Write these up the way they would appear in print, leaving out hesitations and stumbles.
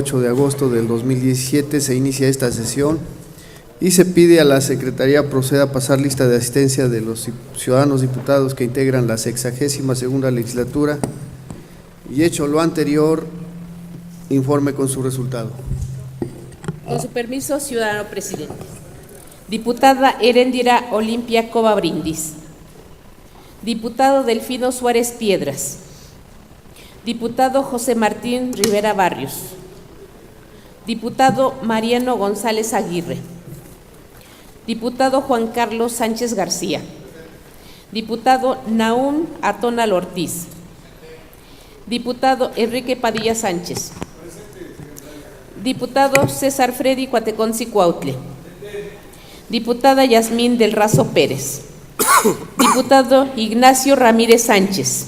8 de agosto del 2017 se inicia esta sesión y se pide a la Secretaría proceda a pasar lista de asistencia de los ciudadanos diputados que integran la 62ª legislatura y, hecho lo anterior, informe con su resultado. Con su permiso, ciudadano presidente. Diputada Heréndira Olimpia Cova Brindis. Diputado Delfino Suárez Piedras. Diputado José Martín Rivera Barrios. Diputado Mariano González Aguirre. Diputado Juan Carlos Sánchez García. Diputado Naún Atónal Ortiz. Diputado Enrique Padilla Sánchez. Diputado César Freddy Cuateconzi Cuautle. Diputada Yasmín del Razo Pérez. Diputado Ignacio Ramírez Sánchez.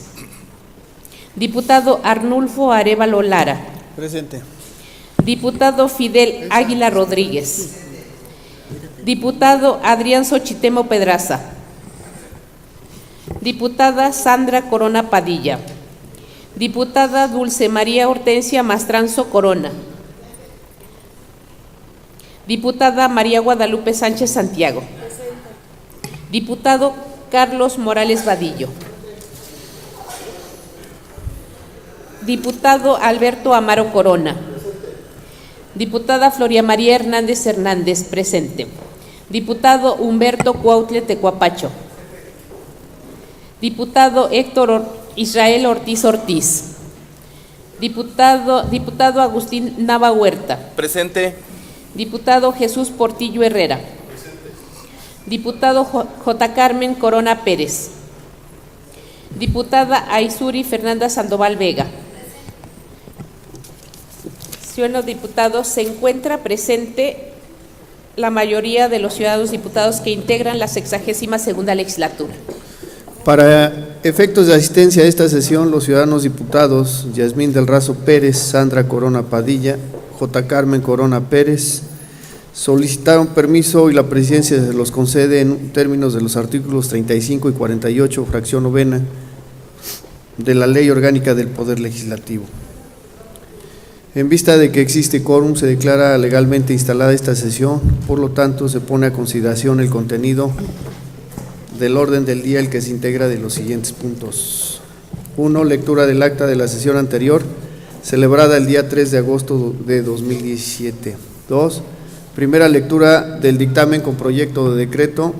Diputado Arnulfo Arévalo Lara. Presente. Diputado Fidel Águila Rodríguez. Diputado Adrián Xochitemo Pedraza. Diputada Sandra Corona Padilla. Diputada Dulce María Hortensia Mastranzo Corona. Diputada María Guadalupe Sánchez Santiago. Diputado Carlos Morales Vadillo. Diputado Alberto Amaro Corona. Diputada Floria María Hernández Hernández, presente. Diputado Humberto Cuautle Tecuapacho. Diputado Héctor Israel Ortiz Ortiz. Diputado Agustín Nava Huerta. Presente. Diputado Jesús Portillo Herrera. Presente. Diputado J. Carmen Corona Pérez. Diputada Aizuri Fernanda Sandoval Vega. Señores diputados, se encuentra presente la mayoría de los ciudadanos diputados que integran la 62ª legislatura. Para efectos de asistencia a esta sesión, los ciudadanos diputados Yasmín del Razo Pérez, Sandra Corona Padilla, J. Carmen Corona Pérez, solicitaron permiso y la presidencia se los concede en términos de los artículos 35 y 48, fracción novena, de la Ley Orgánica del Poder Legislativo. En vista de que existe quórum, se declara legalmente instalada esta sesión, por lo tanto se pone a consideración el contenido del orden del día, el que se integra de los siguientes puntos. 1. Lectura del acta de la sesión anterior, celebrada el día 3 de agosto de 2017. 2. Primera lectura del dictamen con proyecto de decreto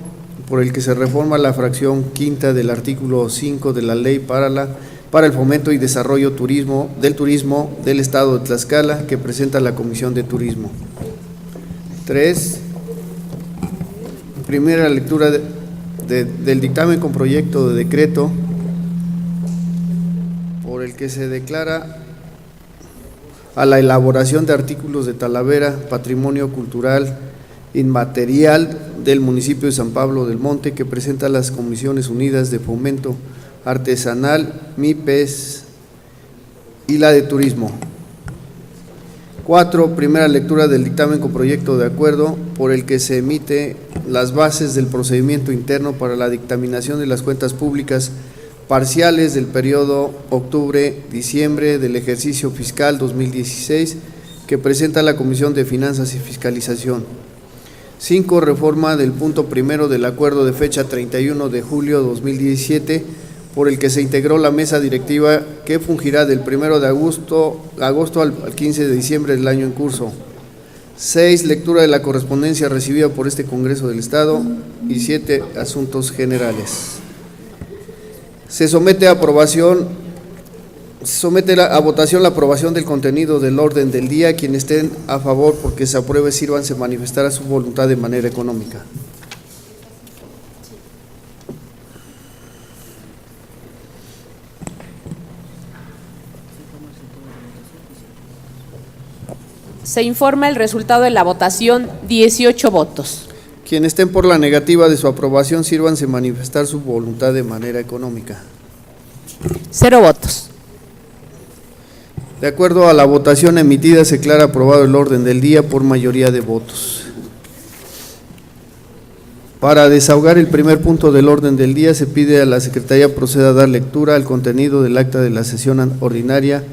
por el que se reforma la fracción quinta del artículo 5 de la Ley para el fomento y desarrollo del turismo del Estado de Tlaxcala, que presenta la Comisión de Turismo. 3. Primera lectura del dictamen con proyecto de decreto por el que se declara a la elaboración de artículos de Talavera, patrimonio cultural inmaterial del municipio de San Pablo del Monte, que presenta las Comisiones Unidas de Fomento Artesanal, MIPES y la de Turismo. 4. Primera lectura del dictamen con proyecto de acuerdo por el que se emite las bases del procedimiento interno para la dictaminación de las cuentas públicas parciales del periodo octubre-diciembre del ejercicio fiscal 2016, que presenta la Comisión de Finanzas y Fiscalización. 5. Reforma del punto primero del acuerdo de fecha 31 de julio 2017, por el que se integró la mesa directiva que fungirá del 1 de agosto al 15 de diciembre del año en curso. 6. Lectura de la correspondencia recibida por este Congreso del Estado. Y 7. Asuntos generales. Se somete a votación la aprobación del contenido del orden del día. Quienes estén a favor porque se apruebe, sírvanse manifestar su voluntad de manera económica. Se informa el resultado de la votación: 18 votos. Quienes estén por la negativa de su aprobación, sírvanse manifestar su voluntad de manera económica. 0 votos. De acuerdo a la votación emitida, se declara aprobado el orden del día por mayoría de votos. Para desahogar el primer punto del orden del día, se pide a la Secretaría proceda a dar lectura al contenido del acta de la sesión ordinaria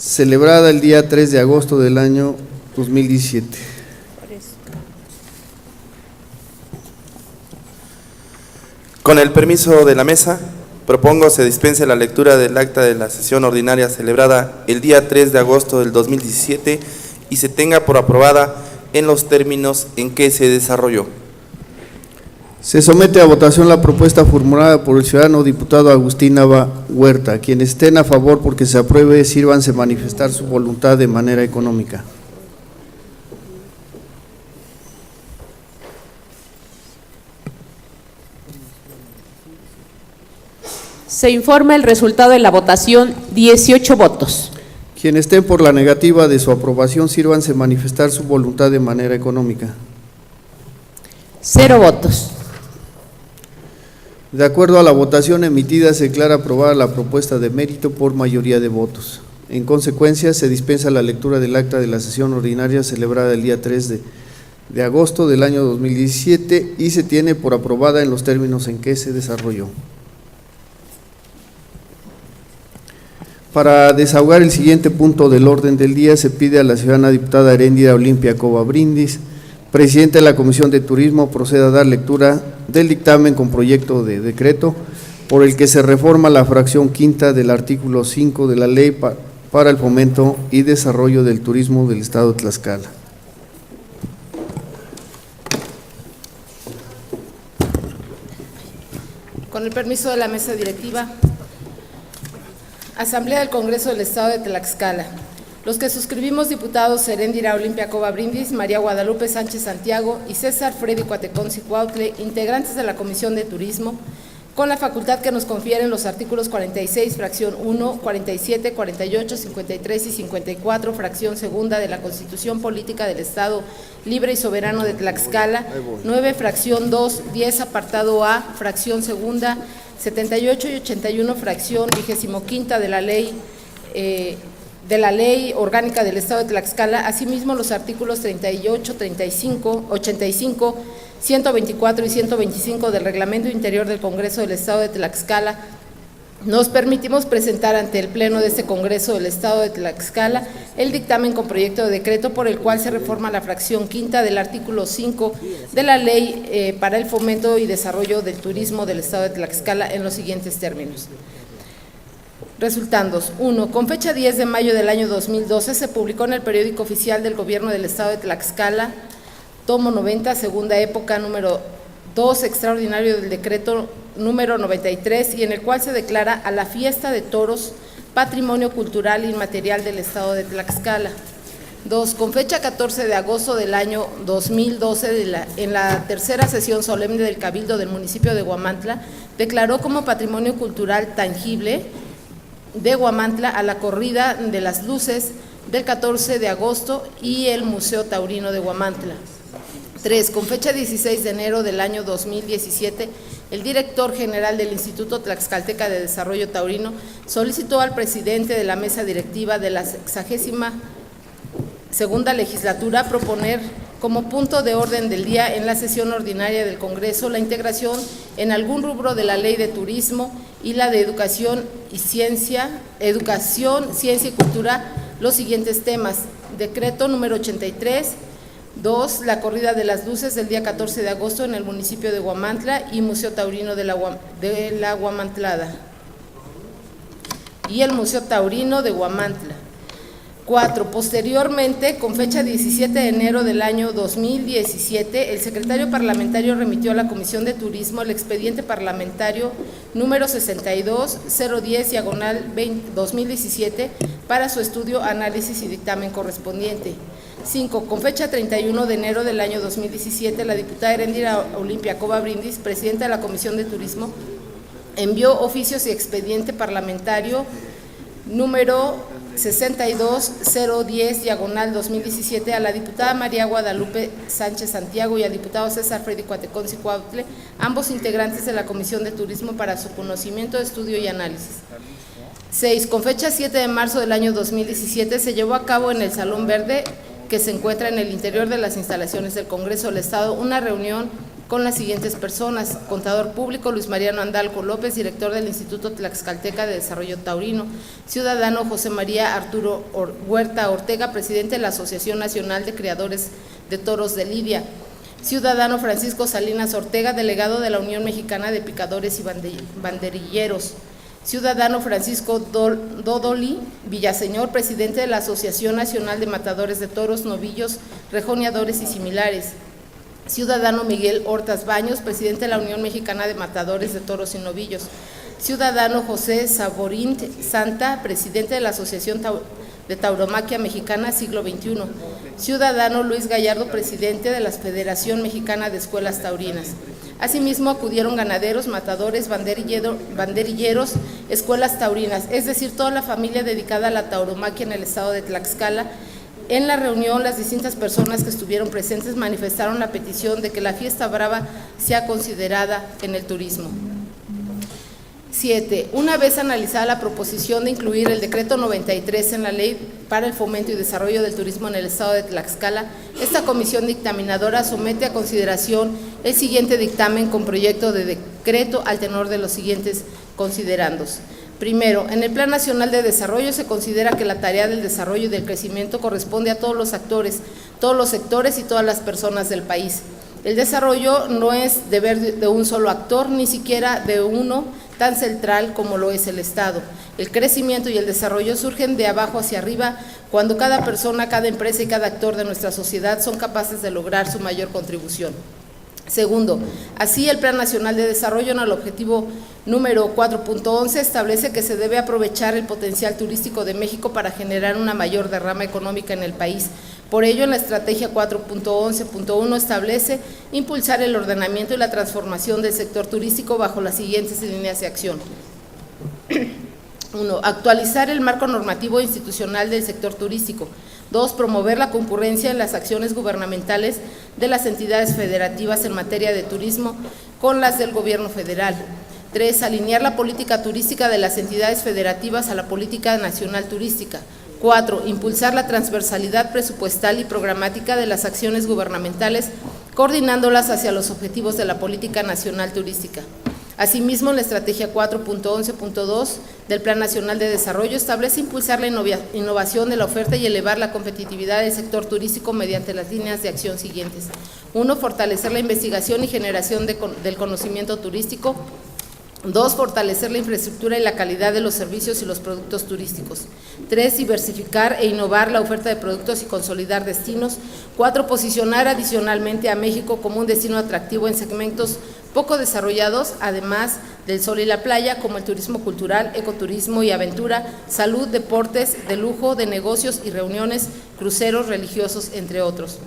celebrada el día 3 de agosto del año 2017. Con el permiso de la mesa, propongo se dispense la lectura del acta de la sesión ordinaria celebrada el día 3 de agosto del 2017 y se tenga por aprobada en los términos en que se desarrolló. Se somete a votación la propuesta formulada por el ciudadano diputado Agustín Nava Huerta. Quienes estén a favor porque se apruebe, sírvanse manifestar su voluntad de manera económica. Se informa el resultado de la votación: 18 votos. Quienes estén por la negativa de su aprobación, sírvanse manifestar su voluntad de manera económica. 0 votos. De acuerdo a la votación emitida, se declara aprobada la propuesta de mérito por mayoría de votos. En consecuencia, se dispensa la lectura del acta de la sesión ordinaria celebrada el día 3 de agosto del año 2017 y se tiene por aprobada en los términos en que se desarrolló. Para desahogar el siguiente punto del orden del día, se pide a la ciudadana diputada Heréndira Olimpia Cova Brindis, presidenta de la Comisión de Turismo, proceda a dar lectura del dictamen con proyecto de decreto por el que se reforma la fracción quinta del artículo 5 de la Ley para el Fomento y Desarrollo del Turismo del Estado de Tlaxcala. Con el permiso de la mesa directiva, Asamblea del Congreso del Estado de Tlaxcala. Los que suscribimos diputados Heréndira Olimpia Cova Brindis, María Guadalupe Sánchez Santiago y César Freddy Cuatecón Cicuautle, integrantes de la Comisión de Turismo, con la facultad que nos confieren los artículos 46, fracción 1, 47, 48, 53 y 54, fracción segunda de la Constitución Política del Estado Libre y Soberano de Tlaxcala, 9, fracción 2, 10, apartado A, fracción segunda, 78 y 81, fracción 25ª de la Ley Orgánica del Estado de Tlaxcala, asimismo los artículos 38, 35, 85, 124 y 125 del Reglamento Interior del Congreso del Estado de Tlaxcala. Nos permitimos presentar ante el Pleno de este Congreso del Estado de Tlaxcala el dictamen con proyecto de decreto por el cual se reforma la fracción quinta del artículo 5 de la Ley para el Fomento y Desarrollo del Turismo del Estado de Tlaxcala en los siguientes términos. Resultandos: 1. Con fecha 10 de mayo del año 2012 se publicó en el Periódico Oficial del Gobierno del Estado de Tlaxcala, tomo 90, segunda época, número 2, extraordinario del decreto número 93, y en el cual se declara a la fiesta de toros patrimonio cultural inmaterial del Estado de Tlaxcala. 2. Con fecha 14 de agosto del año 2012, en la tercera sesión solemne del Cabildo del municipio de Huamantla, declaró como patrimonio cultural tangible de Huamantla a la corrida de las luces del 14 de agosto y el Museo Taurino de Huamantla. 3. Con fecha 16 de enero del año 2017, el director general del Instituto Tlaxcalteca de Desarrollo Taurino solicitó al presidente de la mesa directiva de la 62ª legislatura proponer como punto de orden del día en la sesión ordinaria del Congreso la integración en algún rubro de la Ley de Turismo y la de Educación, Ciencia y Cultura los siguientes temas: decreto número 83, 2. La corrida de las luces del día 14 de agosto en el municipio de Huamantla y Museo Taurino de la Huamantlada y el Museo Taurino de Huamantla. 4. Posteriormente, con fecha 17 de enero del año 2017, el secretario parlamentario remitió a la Comisión de Turismo el expediente parlamentario número 62-010/2017 para su estudio, análisis y dictamen correspondiente. 5. Con fecha 31 de enero del año 2017, la diputada Heréndira Olimpia Cova Brindis, presidenta de la Comisión de Turismo, envió oficios y expediente parlamentario número 62-010/2017 a la diputada María Guadalupe Sánchez Santiago y al diputado César Freddy Cuatecón Cicuautle, ambos integrantes de la Comisión de Turismo, para su conocimiento, estudio y análisis. 6. Con fecha 7 de marzo del año 2017 se llevó a cabo en el Salón Verde, que se encuentra en el interior de las instalaciones del Congreso del Estado, una reunión con las siguientes personas: contador público Luis Mariano Andalco López, director del Instituto Tlaxcalteca de Desarrollo Taurino; ciudadano José María Arturo Huerta Ortega, presidente de la Asociación Nacional de Criadores de Toros de Lidia; ciudadano Francisco Salinas Ortega, delegado de la Unión Mexicana de Picadores y Banderilleros; ciudadano Francisco Dodoli Villaseñor, presidente de la Asociación Nacional de Matadores de Toros, Novillos, Rejoneadores y similares; ciudadano Miguel Hortas Baños, presidente de la Unión Mexicana de Matadores de Toros y Novillos; ciudadano José Saborín Santa, presidente de la Asociación de Tauromaquia Mexicana Siglo XXI; ciudadano Luis Gallardo, presidente de la Federación Mexicana de Escuelas Taurinas. Asimismo, acudieron ganaderos, matadores, banderilleros, escuelas taurinas, es decir, toda la familia dedicada a la tauromaquia en el estado de Tlaxcala. En la reunión, las distintas personas que estuvieron presentes manifestaron la petición de que la fiesta brava sea considerada en el turismo. 7. Una vez analizada la proposición de incluir el decreto 93 en la Ley para el Fomento y Desarrollo del Turismo en el estado de Tlaxcala, esta comisión dictaminadora somete a consideración el siguiente dictamen con proyecto de decreto al tenor de los siguientes considerandos. Primero, en el Plan Nacional de Desarrollo se considera que la tarea del desarrollo y del crecimiento corresponde a todos los actores, todos los sectores y todas las personas del país. El desarrollo no es deber de un solo actor, ni siquiera de uno tan central como lo es el Estado. El crecimiento y el desarrollo surgen de abajo hacia arriba, cuando cada persona, cada empresa y cada actor de nuestra sociedad son capaces de lograr su mayor contribución. Segundo, así el Plan Nacional de Desarrollo en el objetivo número 4.11 establece que se debe aprovechar el potencial turístico de México para generar una mayor derrama económica en el país. Por ello, en la estrategia 4.11.1 establece impulsar el ordenamiento y la transformación del sector turístico bajo las siguientes líneas de acción. 1. Actualizar el marco normativo e institucional del sector turístico. 2. Promover la concurrencia en las acciones gubernamentales de las entidades federativas en materia de turismo con las del gobierno federal. 3. Alinear la política turística de las entidades federativas a la política nacional turística. 4. Impulsar la transversalidad presupuestal y programática de las acciones gubernamentales, coordinándolas hacia los objetivos de la política nacional turística. Asimismo, la estrategia 4.11.2 del Plan Nacional de Desarrollo establece impulsar la innovación de la oferta y elevar la competitividad del sector turístico mediante las líneas de acción siguientes. 1. Fortalecer la investigación y generación del conocimiento turístico. 2. Fortalecer la infraestructura y la calidad de los servicios y los productos turísticos. 3. Diversificar e innovar la oferta de productos y consolidar destinos. 4. Posicionar adicionalmente a México como un destino atractivo en segmentos poco desarrollados, además del sol y la playa, como el turismo cultural, ecoturismo y aventura, salud, deportes, de lujo, de negocios y reuniones, cruceros religiosos, entre otros.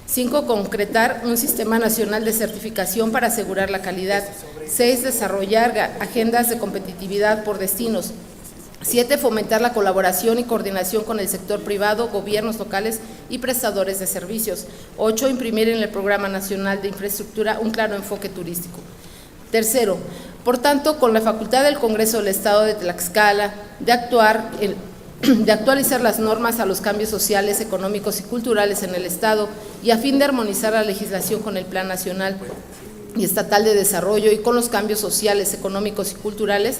5. Concretar un sistema nacional de certificación para asegurar la calidad. 6. Desarrollar agendas de competitividad por destinos. 7. Fomentar la colaboración y coordinación con el sector privado, gobiernos locales y prestadores de servicios. 8. Imprimir en el Programa Nacional de Infraestructura un claro enfoque turístico. Tercero, por tanto, con la facultad del Congreso del Estado de Tlaxcala de actualizar las normas a los cambios sociales, económicos y culturales en el Estado y a fin de armonizar la legislación con el Plan Nacional y Estatal de Desarrollo y con los cambios sociales, económicos y culturales,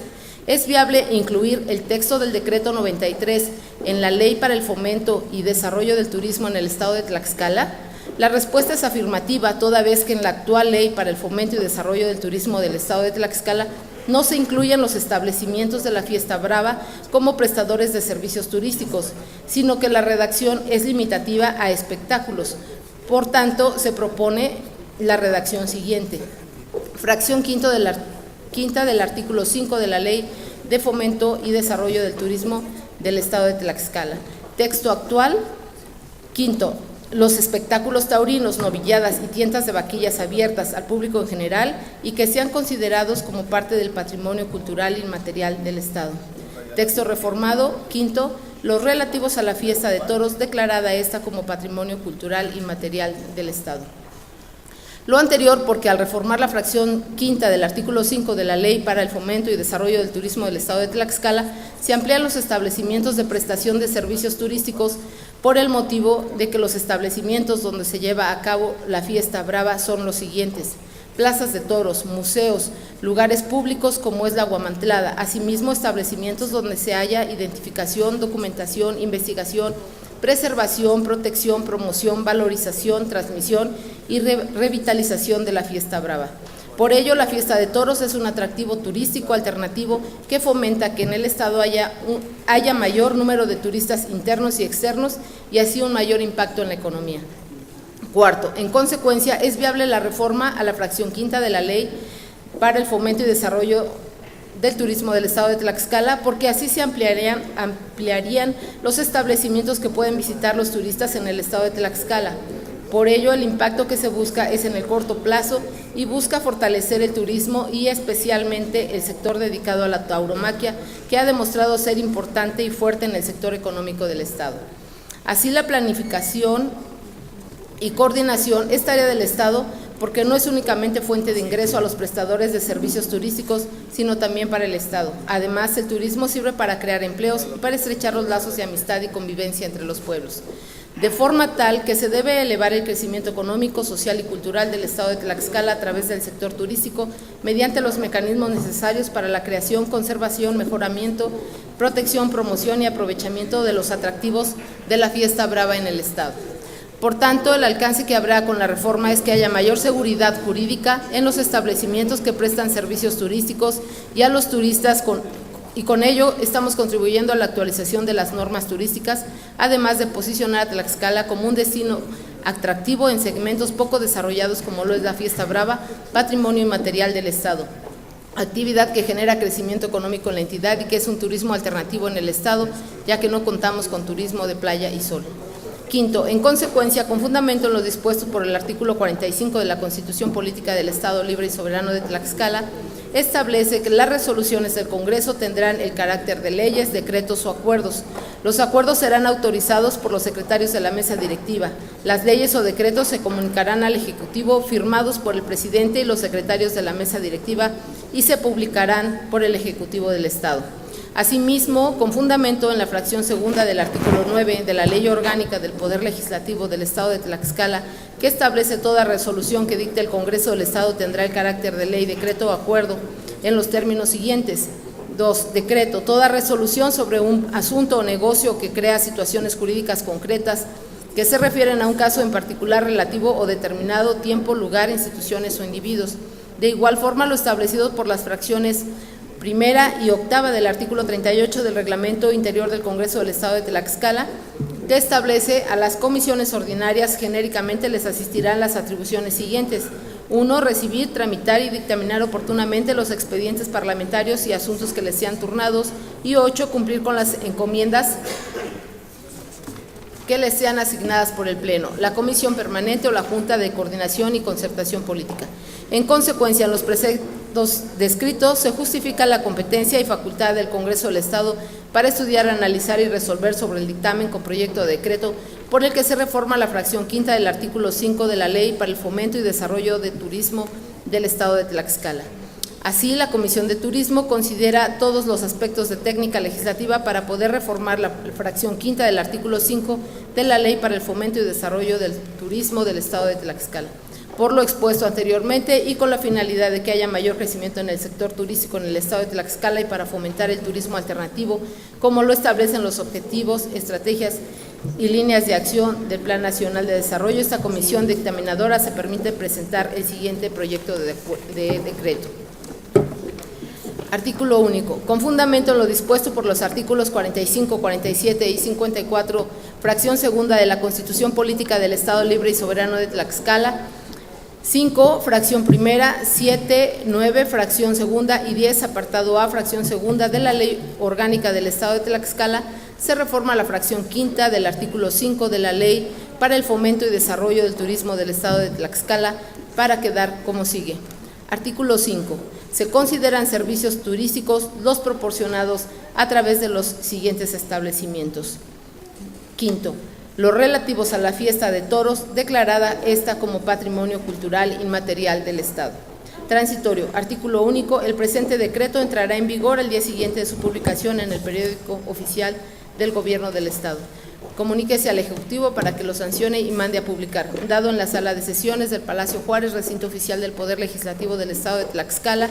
es viable incluir el texto del Decreto 93 en la Ley para el Fomento y Desarrollo del Turismo en el Estado de Tlaxcala. La respuesta es afirmativa, toda vez que en la actual Ley para el Fomento y Desarrollo del Turismo del Estado de Tlaxcala no se incluyen los establecimientos de la Fiesta Brava como prestadores de servicios turísticos, sino que la redacción es limitativa a espectáculos. Por tanto, se propone la redacción siguiente. Fracción quinta del artículo 5 de la Ley de Fomento y Desarrollo del Turismo del Estado de Tlaxcala. Texto actual. Quinto, los espectáculos taurinos, novilladas y tiendas de vaquillas abiertas al público en general y que sean considerados como parte del patrimonio cultural inmaterial del Estado. Texto reformado. Quinto, los relativos a la fiesta de toros, declarada esta como patrimonio cultural inmaterial del Estado. Lo anterior porque al reformar la fracción quinta del artículo 5 de la Ley para el Fomento y Desarrollo del Turismo del Estado de Tlaxcala, se amplían los establecimientos de prestación de servicios turísticos por el motivo de que los establecimientos donde se lleva a cabo la Fiesta Brava son los siguientes. plazas de toros, museos, lugares públicos como es la Guamantlada, asimismo establecimientos donde se haya identificación, documentación, investigación, preservación, protección, promoción, valorización, transmisión y revitalización de la fiesta brava. Por ello, la fiesta de toros es un atractivo turístico alternativo que fomenta que en el Estado haya mayor número de turistas internos y externos y así un mayor impacto en la economía. Cuarto, en consecuencia, es viable la reforma a la fracción quinta de la Ley para el Fomento y Desarrollo del Turismo del Estado de Tlaxcala, porque así se ampliarían los establecimientos que pueden visitar los turistas en el Estado de Tlaxcala. Por ello, el impacto que se busca es en el corto plazo y busca fortalecer el turismo y especialmente el sector dedicado a la tauromaquia, que ha demostrado ser importante y fuerte en el sector económico del Estado. Así, la planificación y coordinación es tarea del Estado porque no es únicamente fuente de ingreso a los prestadores de servicios turísticos, sino también para el Estado. Además, el turismo sirve para crear empleos y para estrechar los lazos de amistad y convivencia entre los pueblos, de forma tal que se debe elevar el crecimiento económico, social y cultural del Estado de Tlaxcala a través del sector turístico mediante los mecanismos necesarios para la creación, conservación, mejoramiento, protección, promoción y aprovechamiento de los atractivos de la fiesta brava en el Estado. Por tanto, el alcance que habrá con la reforma es que haya mayor seguridad jurídica en los establecimientos que prestan servicios turísticos y a los turistas y con ello estamos contribuyendo a la actualización de las normas turísticas, además de posicionar a Tlaxcala como un destino atractivo en segmentos poco desarrollados como lo es la fiesta brava, patrimonio inmaterial del Estado, actividad que genera crecimiento económico en la entidad y que es un turismo alternativo en el Estado, ya que no contamos con turismo de playa y sol. Quinto, en consecuencia, con fundamento en lo dispuesto por el artículo 45 de la Constitución Política del Estado Libre y Soberano de Tlaxcala, establece que las resoluciones del Congreso tendrán el carácter de leyes, decretos o acuerdos. Los acuerdos serán autorizados por los secretarios de la mesa directiva. Las leyes o decretos se comunicarán al Ejecutivo firmados por el presidente y los secretarios de la mesa directiva y se publicarán por el Ejecutivo del Estado. Asimismo, con fundamento en la fracción segunda del artículo 9 de la Ley Orgánica del Poder Legislativo del Estado de Tlaxcala, que establece toda resolución que dicte el Congreso del Estado tendrá el carácter de ley, decreto o acuerdo en los términos siguientes. 2. Decreto. Toda resolución sobre un asunto o negocio que crea situaciones jurídicas concretas que se refieren a un caso en particular relativo o determinado tiempo, lugar, instituciones o individuos. De igual forma, lo establecido por las fracciones primera y octava del artículo 38 del Reglamento Interior del Congreso del Estado de Tlaxcala, que establece a las comisiones ordinarias genéricamente les asistirán las atribuciones siguientes. 1. Recibir, tramitar y dictaminar oportunamente los expedientes parlamentarios y asuntos que les sean turnados. Y 8. Cumplir con las encomiendas que les sean asignadas por el Pleno, la Comisión Permanente o la Junta de Coordinación y Concertación Política. En consecuencia, en los preceptos descritos se justifica la competencia y facultad del Congreso del Estado para estudiar, analizar y resolver sobre el dictamen con proyecto de decreto por el que se reforma la fracción quinta del artículo 5 de la Ley para el Fomento y Desarrollo de Turismo del Estado de Tlaxcala. Así, la Comisión de Turismo considera todos los aspectos de técnica legislativa para poder reformar la fracción quinta del artículo 5 de la Ley para el Fomento y Desarrollo del Turismo del Estado de Tlaxcala. Por lo expuesto anteriormente y con la finalidad de que haya mayor crecimiento en el sector turístico en el Estado de Tlaxcala y para fomentar el turismo alternativo, como lo establecen los objetivos, estrategias y líneas de acción del Plan Nacional de Desarrollo, esta comisión dictaminadora se permite presentar el siguiente proyecto de decreto. Artículo único. Con fundamento en lo dispuesto por los artículos 45, 47 y 54, fracción segunda de la Constitución Política del Estado Libre y Soberano de Tlaxcala, 5, fracción primera, 7, 9, fracción segunda y 10, apartado A, fracción segunda de la Ley Orgánica del Estado de Tlaxcala, se reforma la fracción quinta del artículo 5 de la Ley para el Fomento y Desarrollo del Turismo del Estado de Tlaxcala para quedar como sigue. Artículo 5. Se consideran servicios turísticos los proporcionados a través de los siguientes establecimientos. Quinto, los relativos a la fiesta de toros, declarada esta como patrimonio cultural inmaterial del Estado. Transitorio. Artículo único. El presente decreto entrará en vigor al día siguiente de su publicación en el periódico oficial del Gobierno del Estado. Comuníquese al Ejecutivo para que lo sancione y mande a publicar. Dado en la sala de sesiones del Palacio Juárez, recinto oficial del Poder Legislativo del Estado de Tlaxcala,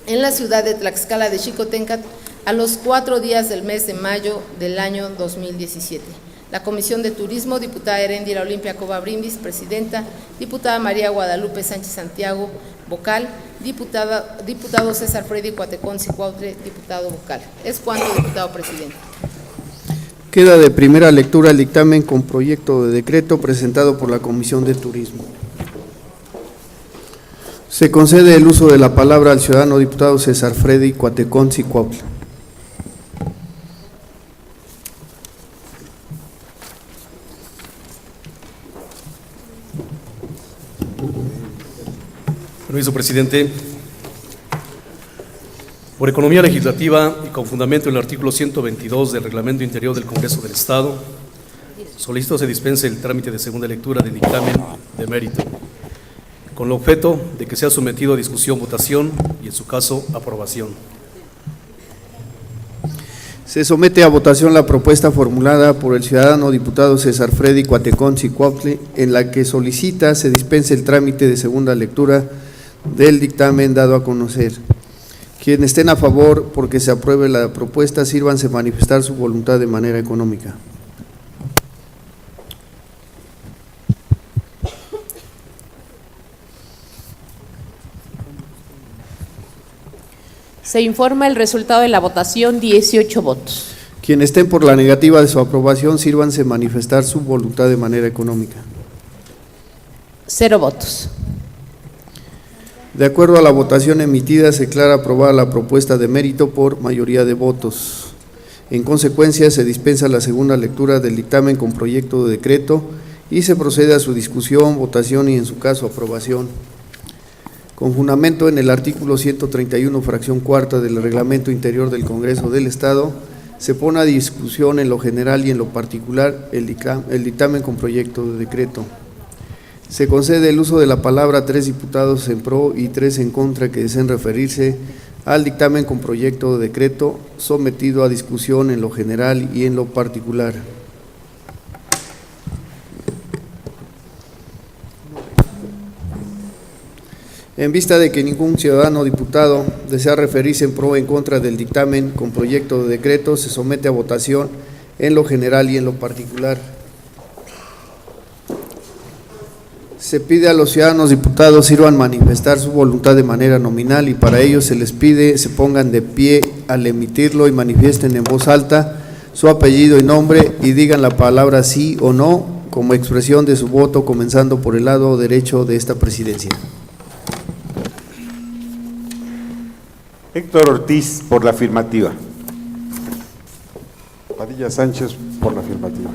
en la ciudad de Tlaxcala de Xicoténcatl, a los 4 días del mes de mayo del año 2017. La Comisión de Turismo, diputada Heréndira Olimpia Cova Brindis, presidenta; diputada María Guadalupe Sánchez Santiago, vocal; diputado César Freddy Cuateconsi Cuautle, diputado vocal. Es cuanto, diputado presidente. Queda de primera lectura el dictamen con proyecto de decreto presentado por la Comisión de Turismo. Se concede el uso de la palabra al ciudadano diputado César Freddy Cuateconsi Cuautle. Permiso, presidente. Por economía legislativa y con fundamento en el artículo 122 del Reglamento Interior del Congreso del Estado, solicito se dispense el trámite de segunda lectura del dictamen de mérito, con el objeto de que sea sometido a discusión, votación y, en su caso, aprobación. Se somete a votación la propuesta formulada por el ciudadano diputado César Freddy Cuateconsi Cuautle, en la que solicita se dispense el trámite de segunda lectura del dictamen dado a conocer. Quienes estén a favor porque se apruebe la propuesta, sírvanse manifestar su voluntad de manera económica. Se informa el resultado de la votación: 18 votos. Quienes estén por la negativa de su aprobación, sírvanse manifestar su voluntad de manera económica. 0 votos. De acuerdo a la votación emitida, se declara aprobada la propuesta de mérito por mayoría de votos. En consecuencia, se dispensa la segunda lectura del dictamen con proyecto de decreto y se procede a su discusión, votación y, en su caso, aprobación. Con fundamento en el artículo 131, fracción cuarta del Reglamento Interior del Congreso del Estado, se pone a discusión en lo general y en lo particular el dictamen con proyecto de decreto. Se concede el uso de la palabra a 3 diputados en pro y 3 en contra que deseen referirse al dictamen con proyecto de decreto sometido a discusión en lo general y en lo particular. En vista de que ningún ciudadano diputado desea referirse en pro o en contra del dictamen con proyecto de decreto, se somete a votación en lo general y en lo particular. Se pide a los ciudadanos diputados sirvan manifestar su voluntad de manera nominal y para ello se les pide se pongan de pie al emitirlo y manifiesten en voz alta su apellido y nombre y digan la palabra sí o no como expresión de su voto, comenzando por el lado derecho de esta presidencia. Héctor Ortiz, por la afirmativa. Padilla Sánchez, por la afirmativa.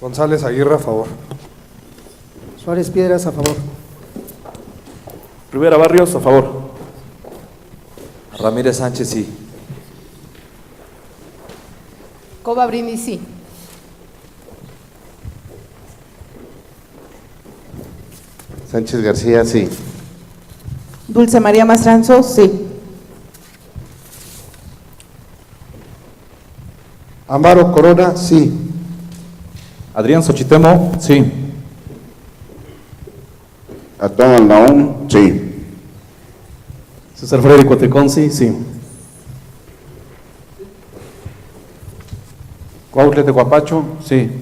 González Aguirre, a favor. Suárez Piedras, a favor. Rivera Barrios, a favor. Ramírez Sánchez, sí. Cova Brindis, sí. Sánchez García, sí. Dulce María Mastranzo, sí. Amaro Corona, sí. Adrián Xochitemo, sí. Atón Naum, sí. César Freddy Cuateconsi, sí. Cuautle de Cuapacho, sí.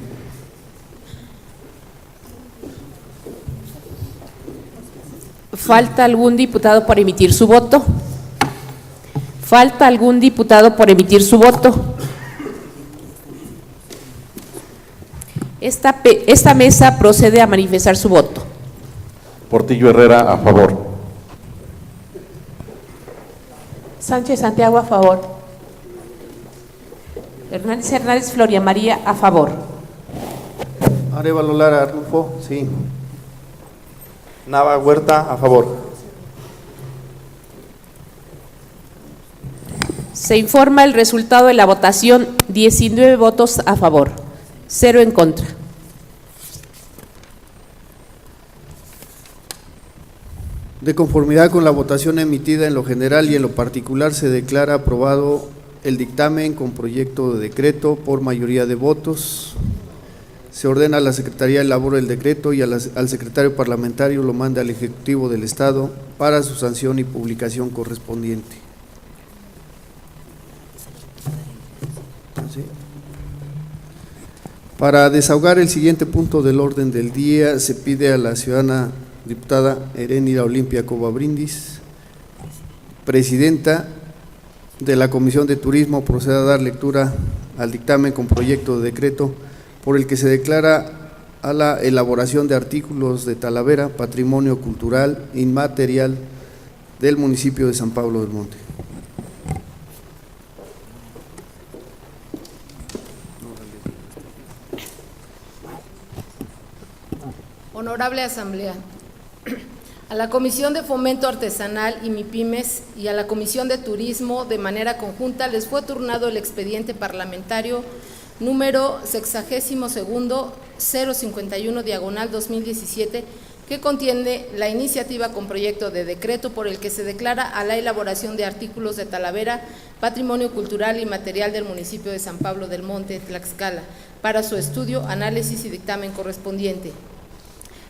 ¿Falta algún diputado por emitir su voto? ¿Falta algún diputado por emitir su voto? Esta mesa procede a manifestar su voto. Portillo Herrera, a favor. Sánchez Santiago, a favor. Hernández Floria María, a favor. Arévalo Lara Arnulfo, sí. Nava Huerta, a favor. Se informa el resultado de la votación: 19 votos a favor, 0 en contra. De conformidad con la votación emitida en lo general y en lo particular, se declara aprobado el dictamen con proyecto de decreto por mayoría de votos. Se ordena a la Secretaría elabore el decreto y al secretario parlamentario lo mande al Ejecutivo del Estado para su sanción y publicación correspondiente. ¿Sí? Para desahogar el siguiente punto del orden del día, se pide a la ciudadana diputada Heréndira Olimpia Cova Brindis, presidenta de la Comisión de Turismo, proceda a dar lectura al dictamen con proyecto de decreto por el que se declara a la elaboración de artículos de Talavera patrimonio cultural inmaterial del municipio de San Pablo del Monte. Honorable Asamblea, a la Comisión de Fomento Artesanal y MIPYMES y a la Comisión de Turismo de manera conjunta les fue turnado el expediente parlamentario número 62-051/2017, que contiene la iniciativa con proyecto de decreto por el que se declara a la elaboración de artículos de Talavera patrimonio cultural y material del municipio de San Pablo del Monte, Tlaxcala, para su estudio, análisis y dictamen correspondiente.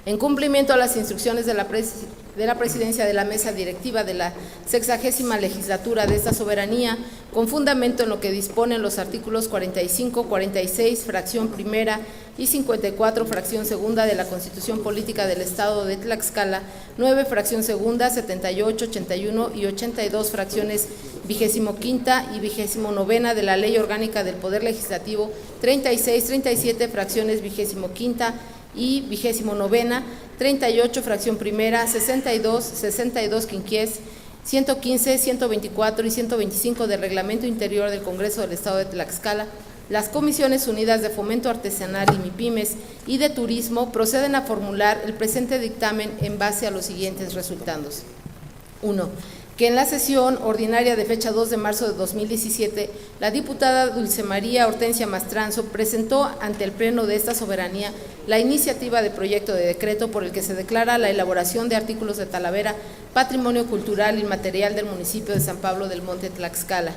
En cumplimiento a las instrucciones de la Presidencia de la Mesa Directiva de la 60ª Legislatura de esta soberanía, con fundamento en lo que disponen los artículos 45, 46, fracción primera y 54, fracción segunda de la Constitución Política del Estado de Tlaxcala, 9, fracción segunda, 78, 81 y 82, fracciones 25ª y 29ª de la Ley Orgánica del Poder Legislativo, 36, 37, fracciones 25ª y 29ª, 38, fracción primera, 62, 62 quinquies, 115, 124 y 125 del Reglamento Interior del Congreso del Estado de Tlaxcala, las Comisiones Unidas de Fomento Artesanal y MIPYMES y de Turismo proceden a formular el presente dictamen en base a los siguientes resultados. 1. Que en la sesión ordinaria de fecha 2 de marzo de 2017, la diputada Dulce María Hortensia Mastranzo presentó ante el Pleno de esta soberanía la iniciativa de proyecto de decreto por el que se declara la elaboración de artículos de Talavera, patrimonio cultural inmaterial del municipio de San Pablo del Monte, Tlaxcala.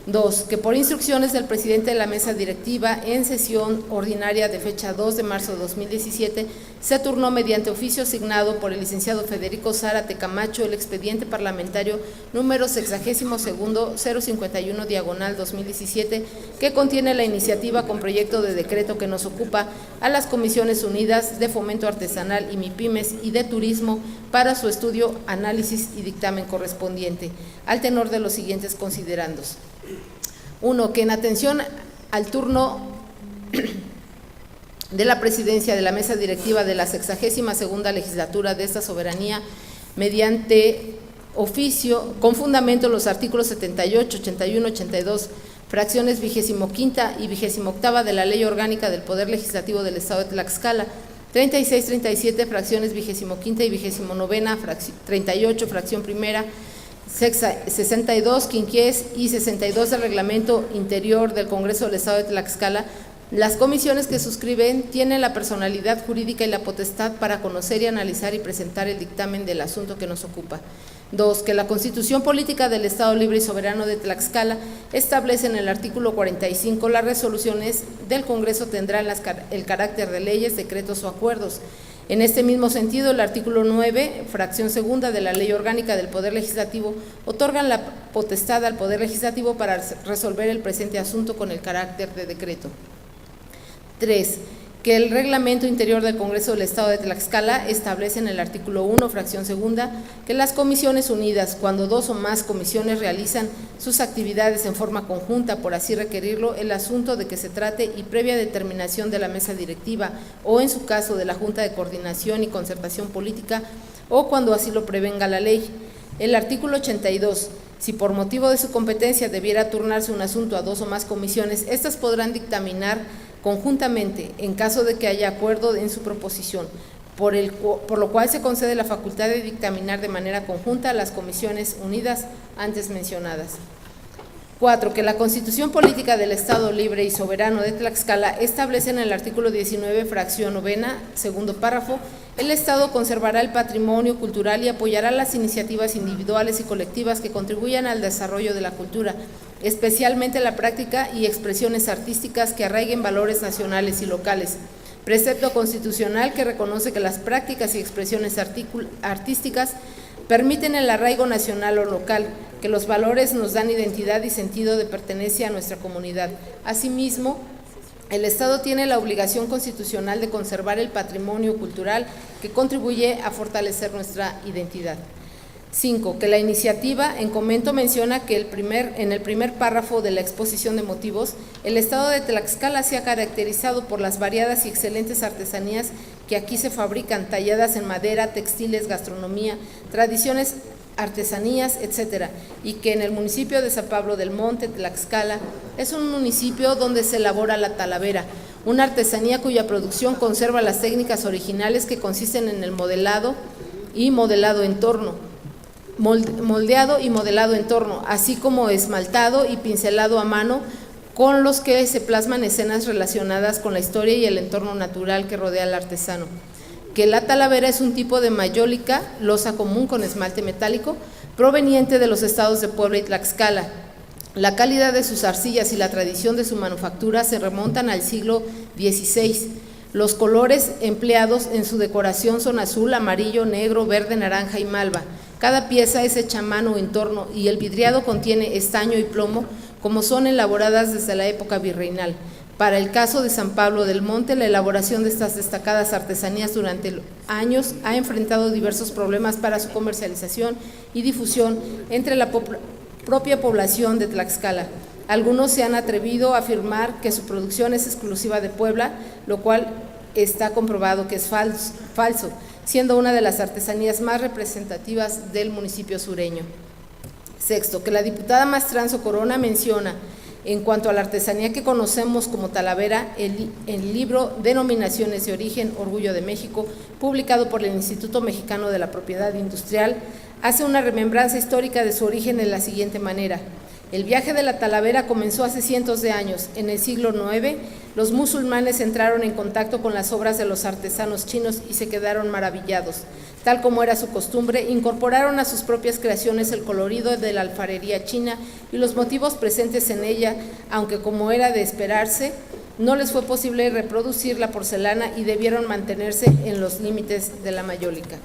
2. Que por instrucciones del presidente de la mesa directiva en sesión ordinaria de fecha 2 de marzo de 2017 se turnó mediante oficio asignado por el licenciado Federico Zárate Camacho el expediente parlamentario número 62-051/2017 que contiene la iniciativa con proyecto de decreto que nos ocupa a las Comisiones Unidas de Fomento Artesanal y MIPYMES y de Turismo para su estudio, análisis y dictamen correspondiente, al tenor de los siguientes considerandos. 1. Que en atención al turno de la presidencia de la mesa directiva de la 62ª legislatura de esta soberanía, mediante oficio, con fundamento en los artículos 78, 81, 82, fracciones 25ª y 28ª de la Ley Orgánica del Poder Legislativo del Estado de Tlaxcala, 36, 37, fracciones 25ª y 29ª, 38, fracción primera, 62 quinquies y 62 del Reglamento Interior del Congreso del Estado de Tlaxcala, las comisiones que suscriben tienen la personalidad jurídica y la potestad para conocer y analizar y presentar el dictamen del asunto que nos ocupa. 2. Que la Constitución Política del Estado Libre y Soberano de Tlaxcala establece en el artículo 45 las resoluciones del Congreso tendrán el carácter de leyes, decretos o acuerdos. En este mismo sentido, el artículo 9, fracción segunda de la Ley Orgánica del Poder Legislativo, otorgan la potestad al Poder Legislativo para resolver el presente asunto con el carácter de decreto. 3. Que el Reglamento Interior del Congreso del Estado de Tlaxcala establece en el artículo 1, fracción segunda, que las Comisiones Unidas, cuando dos o más comisiones realizan sus actividades en forma conjunta, por así requerirlo, el asunto de que se trate y previa determinación de la mesa directiva o en su caso de la Junta de Coordinación y Concertación Política o cuando así lo prevenga la ley. El artículo 82. Si por motivo de su competencia debiera turnarse un asunto a dos o más comisiones, estas podrán dictaminar conjuntamente en caso de que haya acuerdo en su proposición, por lo cual se concede la facultad de dictaminar de manera conjunta a las Comisiones Unidas antes mencionadas. 4. Que la Constitución Política del Estado Libre y Soberano de Tlaxcala establece en el artículo 19, fracción novena, segundo párrafo, el Estado conservará el patrimonio cultural y apoyará las iniciativas individuales y colectivas que contribuyan al desarrollo de la cultura, especialmente la práctica y expresiones artísticas que arraiguen valores nacionales y locales. Precepto constitucional que reconoce que las prácticas y expresiones artísticas permiten el arraigo nacional o local, que los valores nos dan identidad y sentido de pertenencia a nuestra comunidad. Asimismo, el Estado tiene la obligación constitucional de conservar el patrimonio cultural que contribuye a fortalecer nuestra identidad. 5. Que la iniciativa en comento menciona que en el primer párrafo de la exposición de motivos, el Estado de Tlaxcala se ha caracterizado por las variadas y excelentes artesanías que aquí se fabrican, talladas en madera, textiles, gastronomía, tradiciones, artesanías, etcétera, y que en el municipio de San Pablo del Monte, Tlaxcala, es un municipio donde se elabora la talavera, una artesanía cuya producción conserva las técnicas originales que consisten en el modelado y modelado en torno, moldeado y modelado en torno, así como esmaltado y pincelado a mano, con los que se plasman escenas relacionadas con la historia y el entorno natural que rodea al artesano. Que la talavera es un tipo de mayólica, losa común con esmalte metálico, proveniente de los estados de Puebla y Tlaxcala. La calidad de sus arcillas y la tradición de su manufactura se remontan al siglo XVI. Los colores empleados en su decoración son azul, amarillo, negro, verde, naranja y malva. Cada pieza es hecha a mano o en torno y el vidriado contiene estaño y plomo, como son elaboradas desde la época virreinal. Para el caso de San Pablo del Monte, la elaboración de estas destacadas artesanías durante años ha enfrentado diversos problemas para su comercialización y difusión entre la propia población de Tlaxcala. Algunos se han atrevido a afirmar que su producción es exclusiva de Puebla, lo cual está comprobado que es falso, siendo una de las artesanías más representativas del municipio sureño. 6. Que la diputada Mastranzo Corona menciona, en cuanto a la artesanía que conocemos como talavera, el libro Denominaciones de Origen, Orgullo de México, publicado por el Instituto Mexicano de la Propiedad Industrial, hace una remembranza histórica de su origen de la siguiente manera. El viaje de la talavera comenzó hace cientos de años. En el siglo IX, los musulmanes entraron en contacto con las obras de los artesanos chinos y se quedaron maravillados. Tal como era su costumbre, incorporaron a sus propias creaciones el colorido de la alfarería china y los motivos presentes en ella, aunque como era de esperarse, no les fue posible reproducir la porcelana y debieron mantenerse en los límites de la mayólica.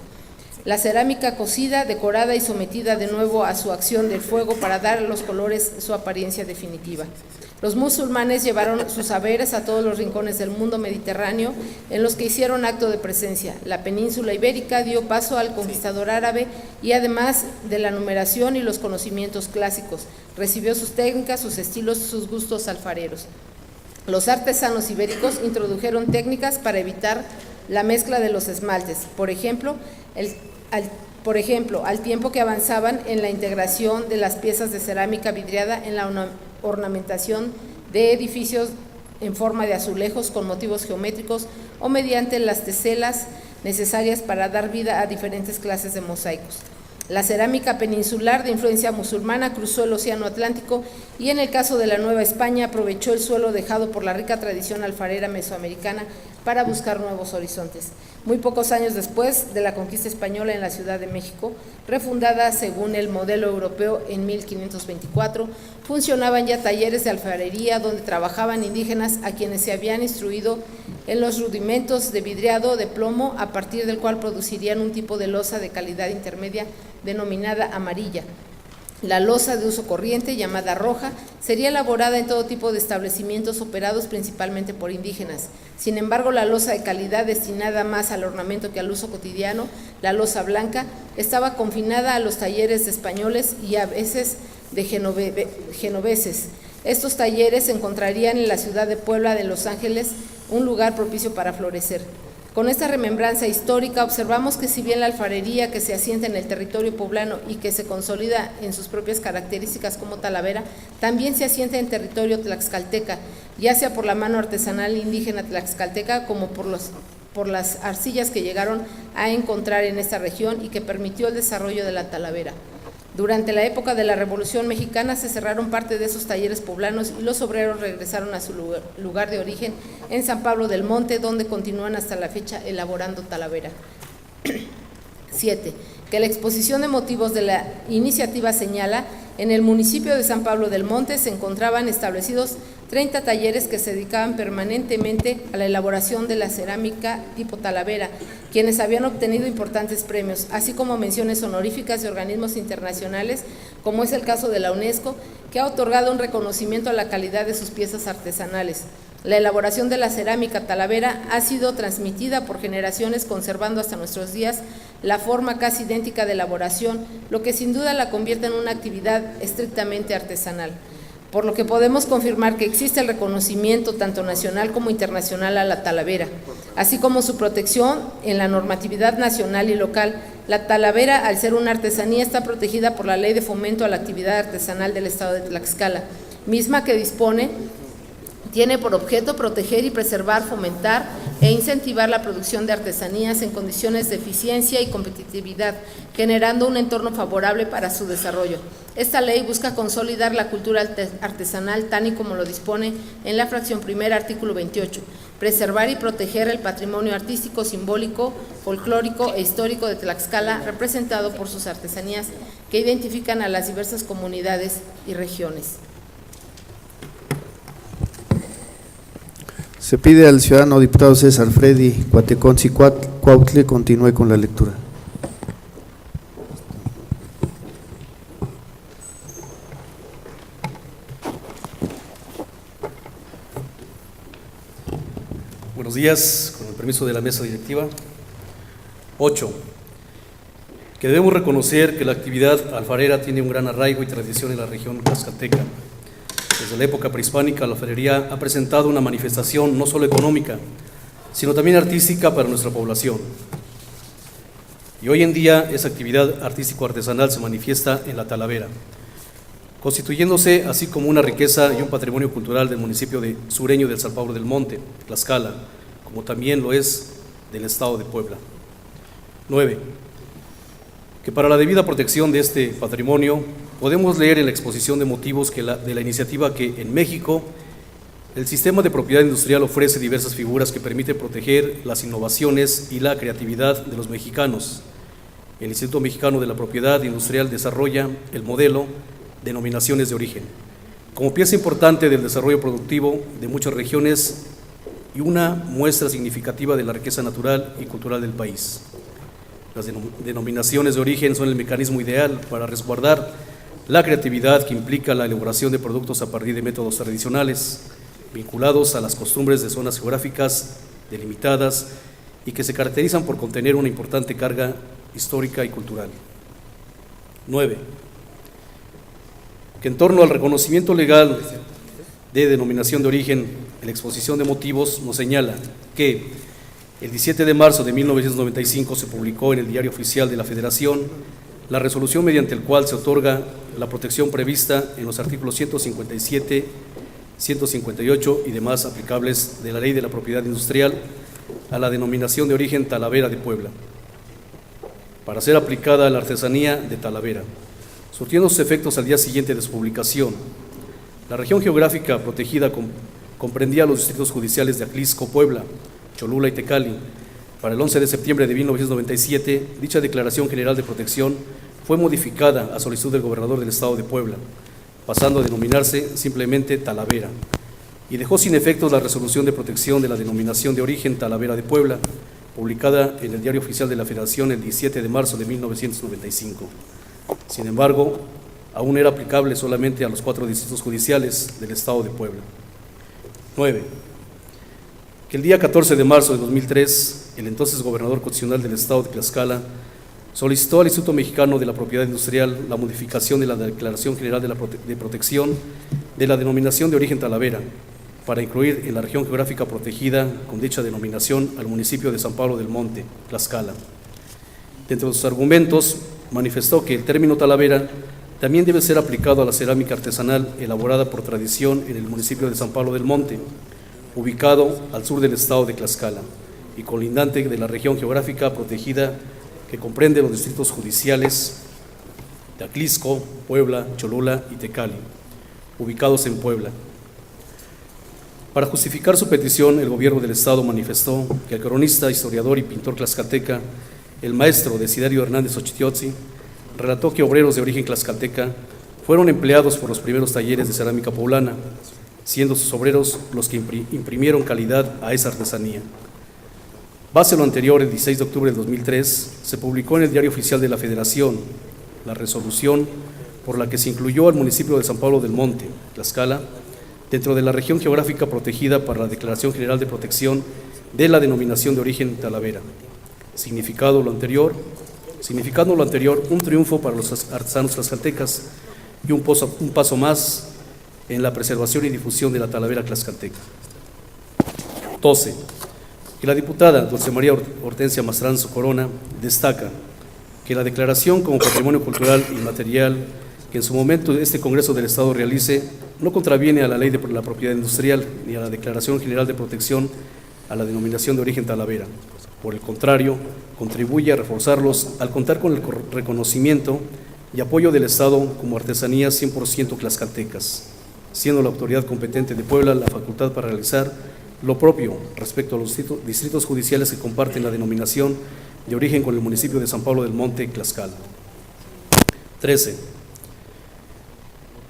La cerámica cocida, decorada y sometida de nuevo a su acción del fuego para dar a los colores su apariencia definitiva. Los musulmanes llevaron sus saberes a todos los rincones del mundo mediterráneo en los que hicieron acto de presencia. La península ibérica dio paso al conquistador árabe y además de la numeración y los conocimientos clásicos, recibió sus técnicas, sus estilos, sus gustos alfareros. Los artesanos ibéricos introdujeron técnicas para evitar la mezcla de los esmaltes, por ejemplo, al tiempo que avanzaban en la integración de las piezas de cerámica vidriada en la ornamentación de edificios en forma de azulejos con motivos geométricos o mediante las teselas necesarias para dar vida a diferentes clases de mosaicos. La cerámica peninsular de influencia musulmana cruzó el Océano Atlántico y en el caso de la Nueva España aprovechó el suelo dejado por la rica tradición alfarera mesoamericana para buscar nuevos horizontes. Muy pocos años después de la conquista española en la Ciudad de México, refundada según el modelo europeo en 1524, funcionaban ya talleres de alfarería donde trabajaban indígenas a quienes se habían instruido en los rudimentos de vidriado de plomo, a partir del cual producirían un tipo de loza de calidad intermedia denominada amarilla. La loza de uso corriente, llamada roja, sería elaborada en todo tipo de establecimientos operados principalmente por indígenas. Sin embargo, la loza de calidad destinada más al ornamento que al uso cotidiano, la loza blanca, estaba confinada a los talleres de españoles y a veces de genoveses. Estos talleres se encontrarían en la ciudad de Puebla de Los Ángeles, un lugar propicio para florecer. Con esta remembranza histórica observamos que si bien la alfarería que se asienta en el territorio poblano y que se consolida en sus propias características como talavera, también se asienta en territorio tlaxcalteca, ya sea por la mano artesanal indígena tlaxcalteca como por las arcillas que llegaron a encontrar en esta región y que permitió el desarrollo de la talavera. Durante la época de la Revolución Mexicana se cerraron parte de esos talleres poblanos y los obreros regresaron a su lugar de origen en San Pablo del Monte, donde continúan hasta la fecha elaborando Talavera. 7. Que la exposición de motivos de la iniciativa señala, en el municipio de San Pablo del Monte se encontraban establecidos 30 talleres que se dedicaban permanentemente a la elaboración de la cerámica tipo Talavera, quienes habían obtenido importantes premios, así como menciones honoríficas de organismos internacionales, como es el caso de la UNESCO, que ha otorgado un reconocimiento a la calidad de sus piezas artesanales. La elaboración de la cerámica Talavera ha sido transmitida por generaciones, conservando hasta nuestros días la forma casi idéntica de elaboración, lo que sin duda la convierte en una actividad estrictamente artesanal. Por lo que podemos confirmar que existe el reconocimiento tanto nacional como internacional a la Talavera, así como su protección en la normatividad nacional y local. La Talavera, al ser una artesanía, está protegida por la Ley de Fomento a la Actividad Artesanal del Estado de Tlaxcala, misma que tiene por objeto proteger y preservar, fomentar e incentivar la producción de artesanías en condiciones de eficiencia y competitividad, generando un entorno favorable para su desarrollo. Esta ley busca consolidar la cultura artesanal tal y como lo dispone en la fracción primera, artículo 28, preservar y proteger el patrimonio artístico, simbólico, folclórico e histórico de Tlaxcala, representado por sus artesanías que identifican a las diversas comunidades y regiones. Se pide al ciudadano diputado César Freddy Cuateconsi Cuautle continúe con la lectura. Buenos días, con el permiso de la mesa directiva. 8. Que debemos reconocer que la actividad alfarera tiene un gran arraigo y tradición en la región tlaxcalteca. Desde la época prehispánica, la alfarería ha presentado una manifestación no solo económica, sino también artística para nuestra población. Y hoy en día esa actividad artístico-artesanal se manifiesta en la Talavera, constituyéndose así como una riqueza y un patrimonio cultural del municipio sureño de San Pablo del Monte, Tlaxcala, como también lo es del Estado de Puebla. 9. Que para la debida protección de este patrimonio podemos leer en la exposición de motivos de la iniciativa que en México el sistema de propiedad industrial ofrece diversas figuras que permiten proteger las innovaciones y la creatividad de los mexicanos. El Instituto Mexicano de la Propiedad Industrial desarrolla el modelo Denominaciones de Origen, como pieza importante del desarrollo productivo de muchas regiones y una muestra significativa de la riqueza natural y cultural del país. Las denominaciones de origen son el mecanismo ideal para resguardar la creatividad que implica la elaboración de productos a partir de métodos tradicionales, vinculados a las costumbres de zonas geográficas delimitadas y que se caracterizan por contener una importante carga histórica y cultural. 9. Que en torno al reconocimiento legal de denominación de origen, en la exposición de motivos nos señala que el 17 de marzo de 1995 se publicó en el Diario Oficial de la Federación la resolución mediante el cual se otorga la protección prevista en los artículos 157, 158 y demás aplicables de la Ley de la Propiedad Industrial a la denominación de origen Talavera de Puebla, para ser aplicada a la artesanía de Talavera, surtiendo sus efectos al día siguiente de su publicación. La región geográfica protegida comprendía los distritos judiciales de Atlisco, Puebla, Cholula y Tecali. Para el 11 de septiembre de 1997, dicha Declaración General de Protección fue modificada a solicitud del gobernador del Estado de Puebla, pasando a denominarse simplemente Talavera, y dejó sin efectos la resolución de protección de la denominación de origen Talavera de Puebla, publicada en el Diario Oficial de la Federación el 17 de marzo de 1995. Sin embargo, aún era aplicable solamente a los 4 distritos judiciales del Estado de Puebla. 9. Que el día 14 de marzo de 2003, el entonces gobernador constitucional del Estado de Tlaxcala solicitó al Instituto Mexicano de la Propiedad Industrial la modificación de la Declaración General de Protección de la denominación de origen Talavera, para incluir en la región geográfica protegida con dicha denominación al municipio de San Pablo del Monte, Tlaxcala. Dentro de sus argumentos, manifestó que el término Talavera también debe ser aplicado a la cerámica artesanal elaborada por tradición en el municipio de San Pablo del Monte, ubicado al sur del estado de Tlaxcala y colindante de la región geográfica protegida que comprende los distritos judiciales de Atlisco, Puebla, Cholula y Tecali, ubicados en Puebla. Para justificar su petición, el gobierno del Estado manifestó que el cronista, historiador y pintor tlaxcalteca, el maestro Desiderio Hernández Ochitiotzi, relató que obreros de origen tlaxcalteca fueron empleados por los primeros talleres de cerámica poblana, siendo sus obreros los que imprimieron calidad a esa artesanía. Base a lo anterior, el 16 de octubre de 2003, se publicó en el Diario Oficial de la Federación la resolución por la que se incluyó al municipio de San Pablo del Monte, Tlaxcala, dentro de la región geográfica protegida para la Declaración General de Protección de la denominación de origen Talavera. Significando lo anterior, un triunfo para los artesanos tlaxcaltecas y un paso más en la preservación y difusión de la Talavera tlaxcalteca. 12. Que la diputada Dulce María Hortensia Mastranzo Corona destaca que la declaración como patrimonio cultural inmaterial que en su momento este Congreso del Estado realice no contraviene a la Ley de la Propiedad Industrial ni a la Declaración General de Protección a la denominación de origen Talavera. Por el contrario, contribuye a reforzarlos al contar con el reconocimiento y apoyo del Estado como artesanías 100% tlaxcaltecas, siendo la autoridad competente de Puebla la facultad para realizar lo propio respecto a los distritos judiciales que comparten la denominación de origen con el municipio de San Pablo del Monte, Tlaxcala. 13.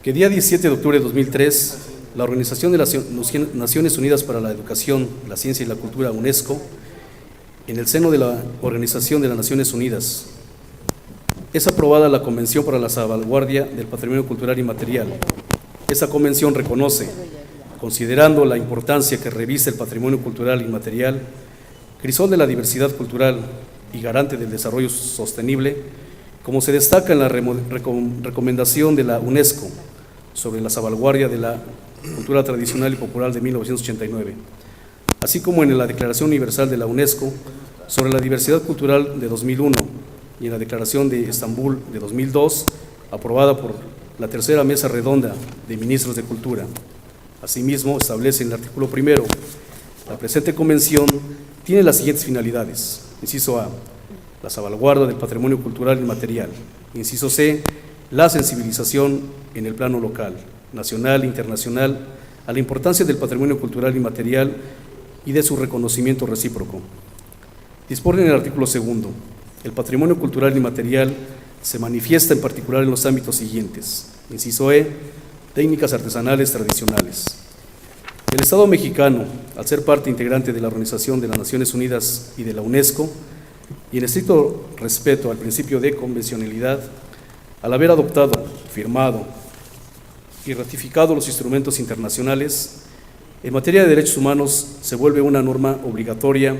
Que día 17 de octubre de 2003, la Organización de las Naciones Unidas para la Educación, la Ciencia y la Cultura, UNESCO, en el seno de la Organización de las Naciones Unidas, es aprobada la Convención para la Salvaguardia del Patrimonio Cultural Inmaterial. Esa convención reconoce, considerando la importancia que reviste el patrimonio cultural inmaterial, crisol de la diversidad cultural y garante del desarrollo sostenible, como se destaca en la recomendación de la UNESCO sobre la salvaguardia de la cultura tradicional y popular de 1989, así como en la Declaración Universal de la UNESCO sobre la diversidad cultural de 2001 y en la Declaración de Estambul de 2002, aprobada por la tercera Mesa Redonda de Ministros de Cultura. Asimismo, establece en el artículo primero, la presente convención tiene las siguientes finalidades. Inciso A, la salvaguarda del patrimonio cultural inmaterial. Inciso C, la sensibilización en el plano local, nacional e internacional a la importancia del patrimonio cultural inmaterial y de su reconocimiento recíproco. Dispone en el artículo segundo, el patrimonio cultural inmaterial se manifiesta en particular en los ámbitos siguientes. Inciso E, técnicas artesanales tradicionales. El Estado mexicano, al ser parte integrante de la Organización de las Naciones Unidas y de la UNESCO, y en estricto respeto al principio de convencionalidad, al haber adoptado, firmado y ratificado los instrumentos internacionales, en materia de derechos humanos se vuelve una norma obligatoria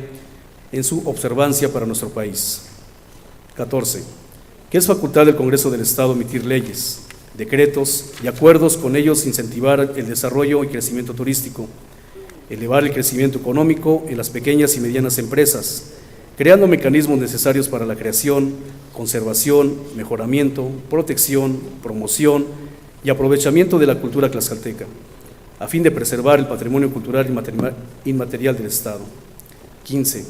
en su observancia para nuestro país. 14. Que es facultad del Congreso del Estado emitir leyes, decretos y acuerdos con ellos incentivar el desarrollo y crecimiento turístico, elevar el crecimiento económico en las pequeñas y medianas empresas, creando mecanismos necesarios para la creación, conservación, mejoramiento, protección, promoción y aprovechamiento de la cultura tlaxcalteca, a fin de preservar el patrimonio cultural inmaterial del Estado. 15.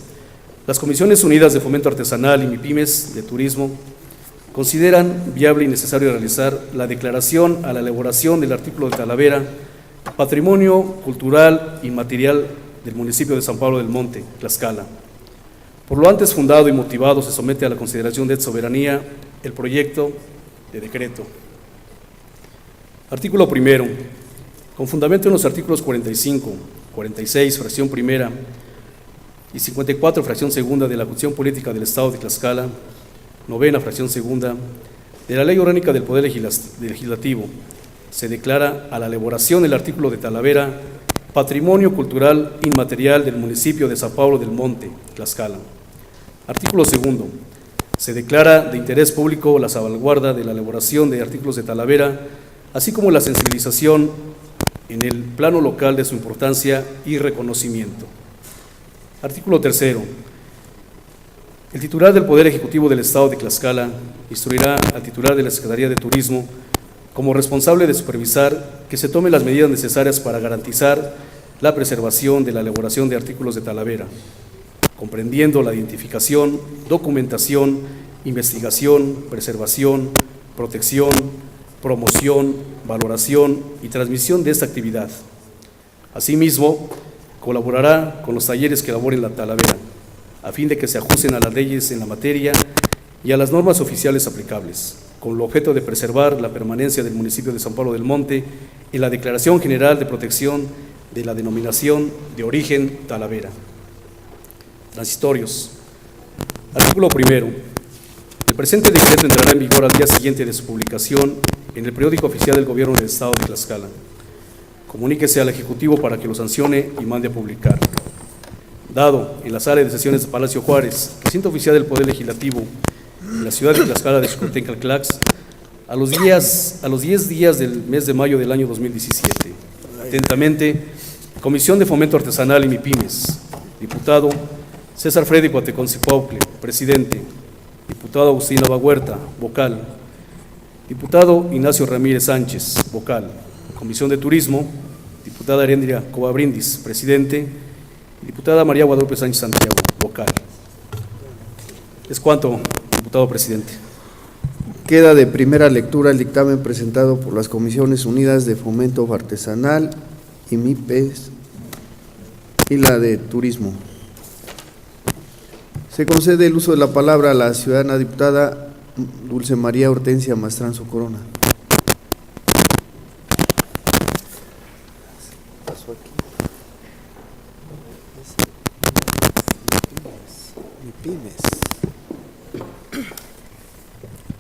Las Comisiones Unidas de Fomento Artesanal y MIPYMES de Turismo consideran viable y necesario realizar la declaración a la elaboración del artículo de Talavera, Patrimonio Cultural Inmaterial del municipio de San Pablo del Monte, Tlaxcala. Por lo antes fundado y motivado, se somete a la consideración de soberanía el proyecto de decreto. Artículo primero. Con fundamento en los artículos 45, 46, fracción primera, y 54, fracción segunda de la Constitución Política del Estado de Tlaxcala, novena, fracción segunda, de la Ley Orgánica del Poder Legislativo, se declara a la elaboración del artículo de Talavera Patrimonio Cultural Inmaterial del municipio de San Pablo del Monte, Tlaxcala. Artículo segundo. Se declara de interés público la salvaguarda de la elaboración de artículos de Talavera, así como la sensibilización en el plano local de su importancia y reconocimiento. Artículo tercero. El titular del Poder Ejecutivo del Estado de Tlaxcala instruirá al titular de la Secretaría de Turismo como responsable de supervisar que se tomen las medidas necesarias para garantizar la preservación de la elaboración de artículos de Talavera, comprendiendo la identificación, documentación, investigación, preservación, protección, promoción, valoración y transmisión de esta actividad. Asimismo, colaborará con los talleres que elaboren la Talavera, a fin de que se ajusten a las leyes en la materia y a las normas oficiales aplicables, con el objeto de preservar la permanencia del municipio de San Pablo del Monte en la Declaración General de Protección de la denominación de origen Talavera. Transitorios. Artículo primero. El presente decreto entrará en vigor al día siguiente de su publicación en el periódico oficial del Gobierno del Estado de Tlaxcala. Comuníquese al Ejecutivo para que lo sancione y mande a publicar. Dado en la sala de sesiones de Palacio Juárez, recinto oficial del Poder Legislativo, en la ciudad de Tlaxcala de Xocotencaltlax, a los 10 días del mes de mayo del año 2017. Atentamente, Comisión de Fomento Artesanal y MIPIMES. Diputado César Freddy Cuateconcicuautle, presidente. Diputado Agustín Lava Huerta, vocal. Diputado Ignacio Ramírez Sánchez, vocal. Comisión de Turismo, diputada Arendria Covabrindis, presidente. Diputada María Guadalupe Sánchez Santiago, vocal. Es cuanto, diputado presidente. Queda de primera lectura el dictamen presentado por las Comisiones Unidas de Fomento Artesanal y MIPES y la de Turismo. Se concede el uso de la palabra a la ciudadana diputada Dulce María Hortensia Mastranzo Corona.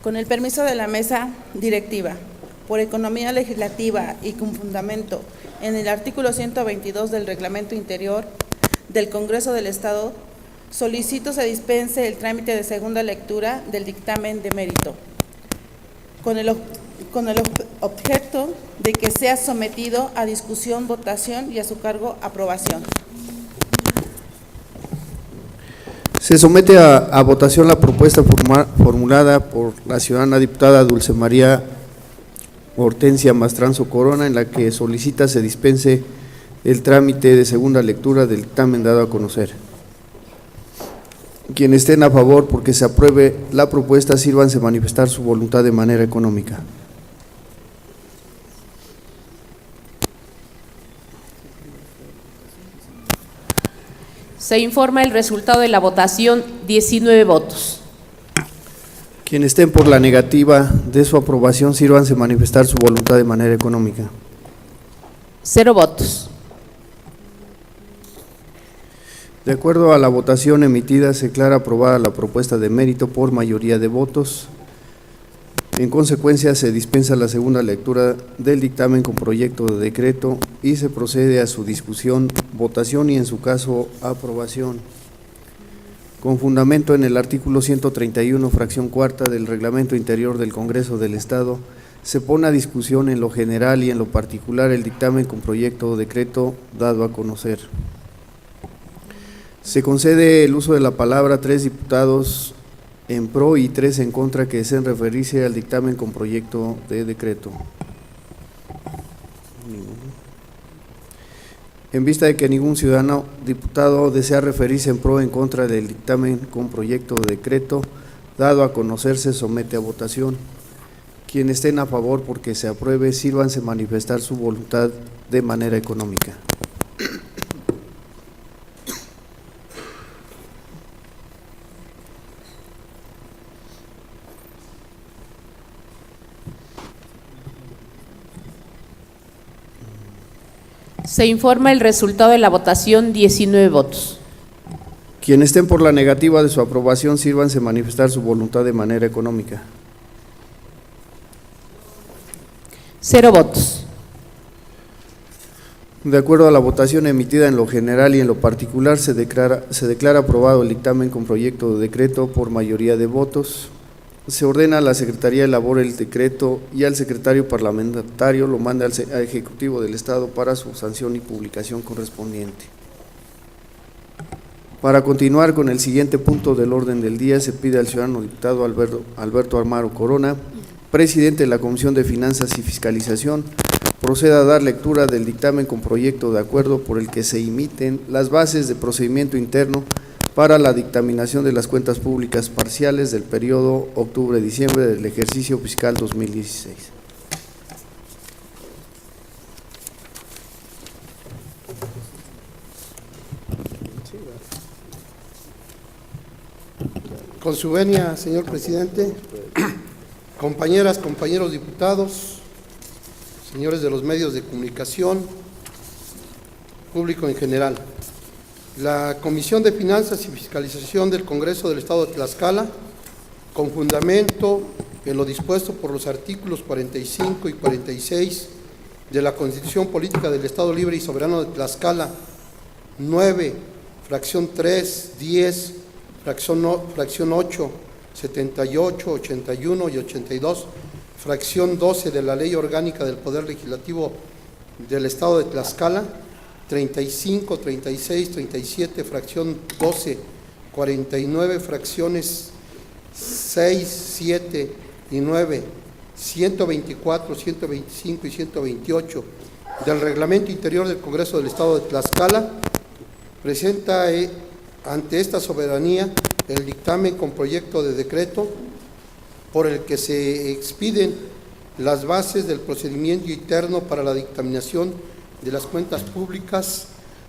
Con el permiso de la mesa directiva, por economía legislativa y con fundamento en el artículo 122 del Reglamento Interior del Congreso del Estado, solicito se dispense el trámite de segunda lectura del dictamen de mérito, con el objeto de que sea sometido a discusión, votación y a su cargo aprobación. Se somete a votación la propuesta formulada por la ciudadana diputada Dulce María Hortensia Mastranzo Corona, en la que solicita se dispense el trámite de segunda lectura del dictamen dado a conocer. Quienes estén a favor porque se apruebe la propuesta, sírvanse manifestar su voluntad de manera económica. Se informa el resultado de la votación, 19 votos. Quienes estén por la negativa de su aprobación, sírvanse manifestar su voluntad de manera económica. 0 votos. De acuerdo a la votación emitida, se declara aprobada la propuesta de mérito por mayoría de votos. En consecuencia, se dispensa la segunda lectura del dictamen con proyecto de decreto y se procede a su discusión, votación y, en su caso, aprobación. Con fundamento en el artículo 131, fracción cuarta del Reglamento Interior del Congreso del Estado, se pone a discusión en lo general y en lo particular el dictamen con proyecto de decreto dado a conocer. Se concede el uso de la palabra a 3 diputados en pro y 3 en contra que deseen referirse al dictamen con proyecto de decreto. En vista de que ningún ciudadano diputado desea referirse en pro o en contra del dictamen con proyecto de decreto dado a conocer, se somete a votación. Quienes estén a favor porque se apruebe, sírvanse manifestar su voluntad de manera económica. Se informa el resultado de la votación, 19 votos. Quienes estén por la negativa de su aprobación, sírvanse manifestar su voluntad de manera económica. 0 votos. De acuerdo a la votación emitida en lo general y en lo particular, se declara aprobado el dictamen con proyecto de decreto por mayoría de votos. Se ordena a la Secretaría elabore el decreto y al secretario parlamentario lo manda al Ejecutivo del Estado para su sanción y publicación correspondiente. Para continuar con el siguiente punto del orden del día, se pide al ciudadano diputado Alberto Amaro Corona, presidente de la Comisión de Finanzas y Fiscalización, proceda a dar lectura del dictamen con proyecto de acuerdo por el que se imiten las bases de procedimiento interno para la dictaminación de las cuentas públicas parciales del periodo octubre-diciembre del ejercicio fiscal 2016. Con su venia, señor presidente, compañeras, compañeros diputados, señores de los medios de comunicación, público en general. La Comisión de Finanzas y Fiscalización del Congreso del Estado de Tlaxcala, con fundamento en lo dispuesto por los artículos 45 y 46 de la Constitución Política del Estado Libre y Soberano de Tlaxcala, 9, fracción 3, 10, fracción 8, 78, 81 y 82, fracción 12 de la Ley Orgánica del Poder Legislativo del Estado de Tlaxcala, 35, 36, 37, fracción 12, 49, fracciones 6, 7 y 9, 124, 125 y 128 del Reglamento Interior del Congreso del Estado de Tlaxcala, presenta ante esta soberanía el dictamen con proyecto de decreto por el que se expiden las bases del procedimiento interno para la dictaminación de las cuentas públicas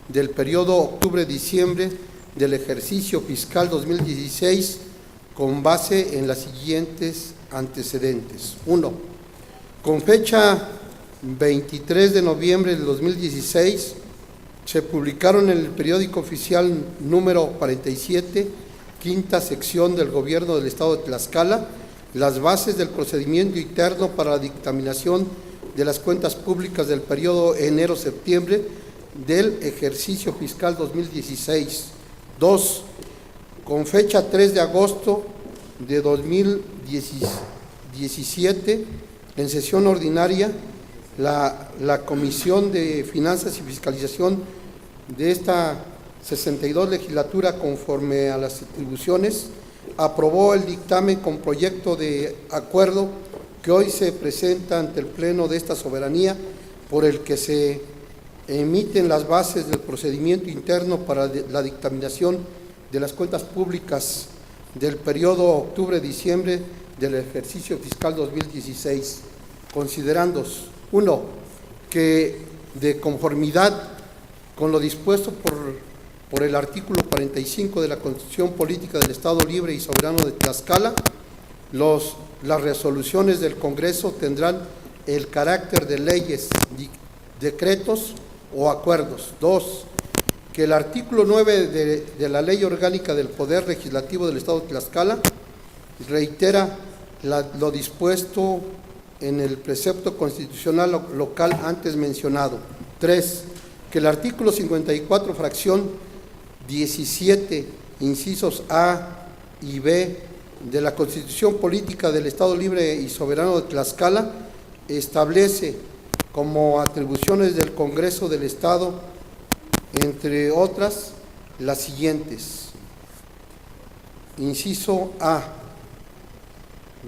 del periodo octubre-diciembre del ejercicio fiscal 2016 con base en las siguientes antecedentes. 1. Con fecha 23 de noviembre del 2016 se publicaron en el periódico oficial número 47, quinta sección del Gobierno del Estado de Tlaxcala, las bases del procedimiento interno para la dictaminación de las cuentas públicas del periodo enero-septiembre del ejercicio fiscal 2016. 2. Con fecha 3 de agosto de 2017, en sesión ordinaria, la Comisión de Finanzas y Fiscalización de esta 62 legislatura, conforme a las atribuciones, aprobó el dictamen con proyecto de acuerdo que hoy se presenta ante el Pleno de esta soberanía, por el que se emiten las bases del procedimiento interno para la dictaminación de las cuentas públicas del periodo octubre-diciembre del ejercicio fiscal 2016, considerando: 1. Que de conformidad con lo dispuesto por el artículo 45 de la Constitución Política del Estado Libre y Soberano de Tlaxcala, las resoluciones del Congreso tendrán el carácter de leyes, decretos o acuerdos. 2. Que el artículo 9 de la Ley Orgánica del Poder Legislativo del Estado de Tlaxcala reitera lo dispuesto en el precepto constitucional local antes mencionado. 3. Que el artículo 54, fracción 17, incisos A y B de la Constitución Política del Estado Libre y Soberano de Tlaxcala establece como atribuciones del Congreso del Estado, entre otras, las siguientes. Inciso A.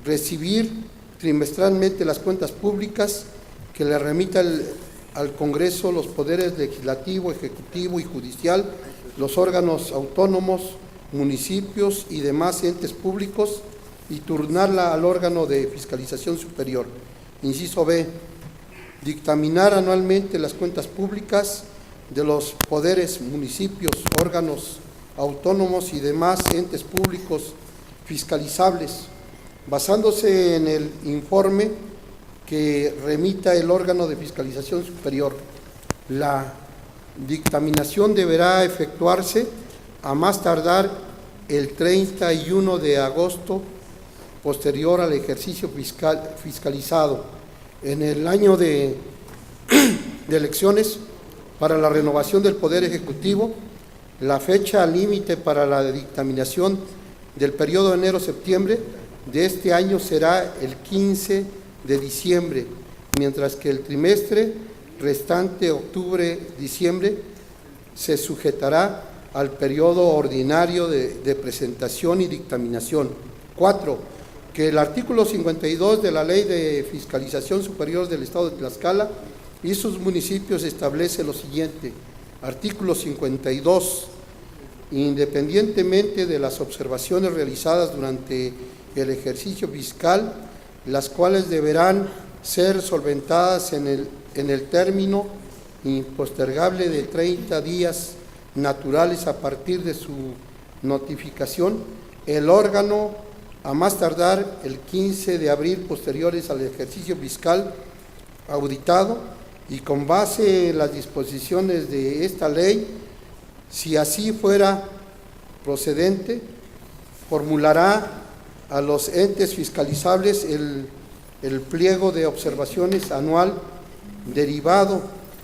Recibir trimestralmente las cuentas públicas que le remita al Congreso los poderes legislativo, ejecutivo y judicial, los órganos autónomos, municipios y demás entes públicos, y turnarla al órgano de fiscalización superior. Inciso B. Dictaminar anualmente las cuentas públicas de los poderes, municipios, órganos autónomos y demás entes públicos fiscalizables, basándose en el informe que remita el órgano de fiscalización superior. La dictaminación deberá efectuarse a más tardar el 31 de agosto posterior al ejercicio fiscalizado. En el año de elecciones para la renovación del Poder Ejecutivo, la fecha límite para la dictaminación del periodo enero-septiembre de este año será el 15 de diciembre, mientras que el trimestre restante, octubre-diciembre, se sujetará al periodo ordinario de presentación y dictaminación. 4. Que el artículo 52 de la Ley de Fiscalización Superior del Estado de Tlaxcala y sus municipios establece lo siguiente. Artículo 52. independientemente de las observaciones realizadas durante el ejercicio fiscal, las cuales deberán ser solventadas en el término impostergable de 30 días naturales a partir de su notificación. El órgano, a más tardar el 15 de abril posteriores al ejercicio fiscal auditado, y con base en las disposiciones de esta ley, si así fuera procedente, formulará a los entes fiscalizables el pliego de observaciones anual derivado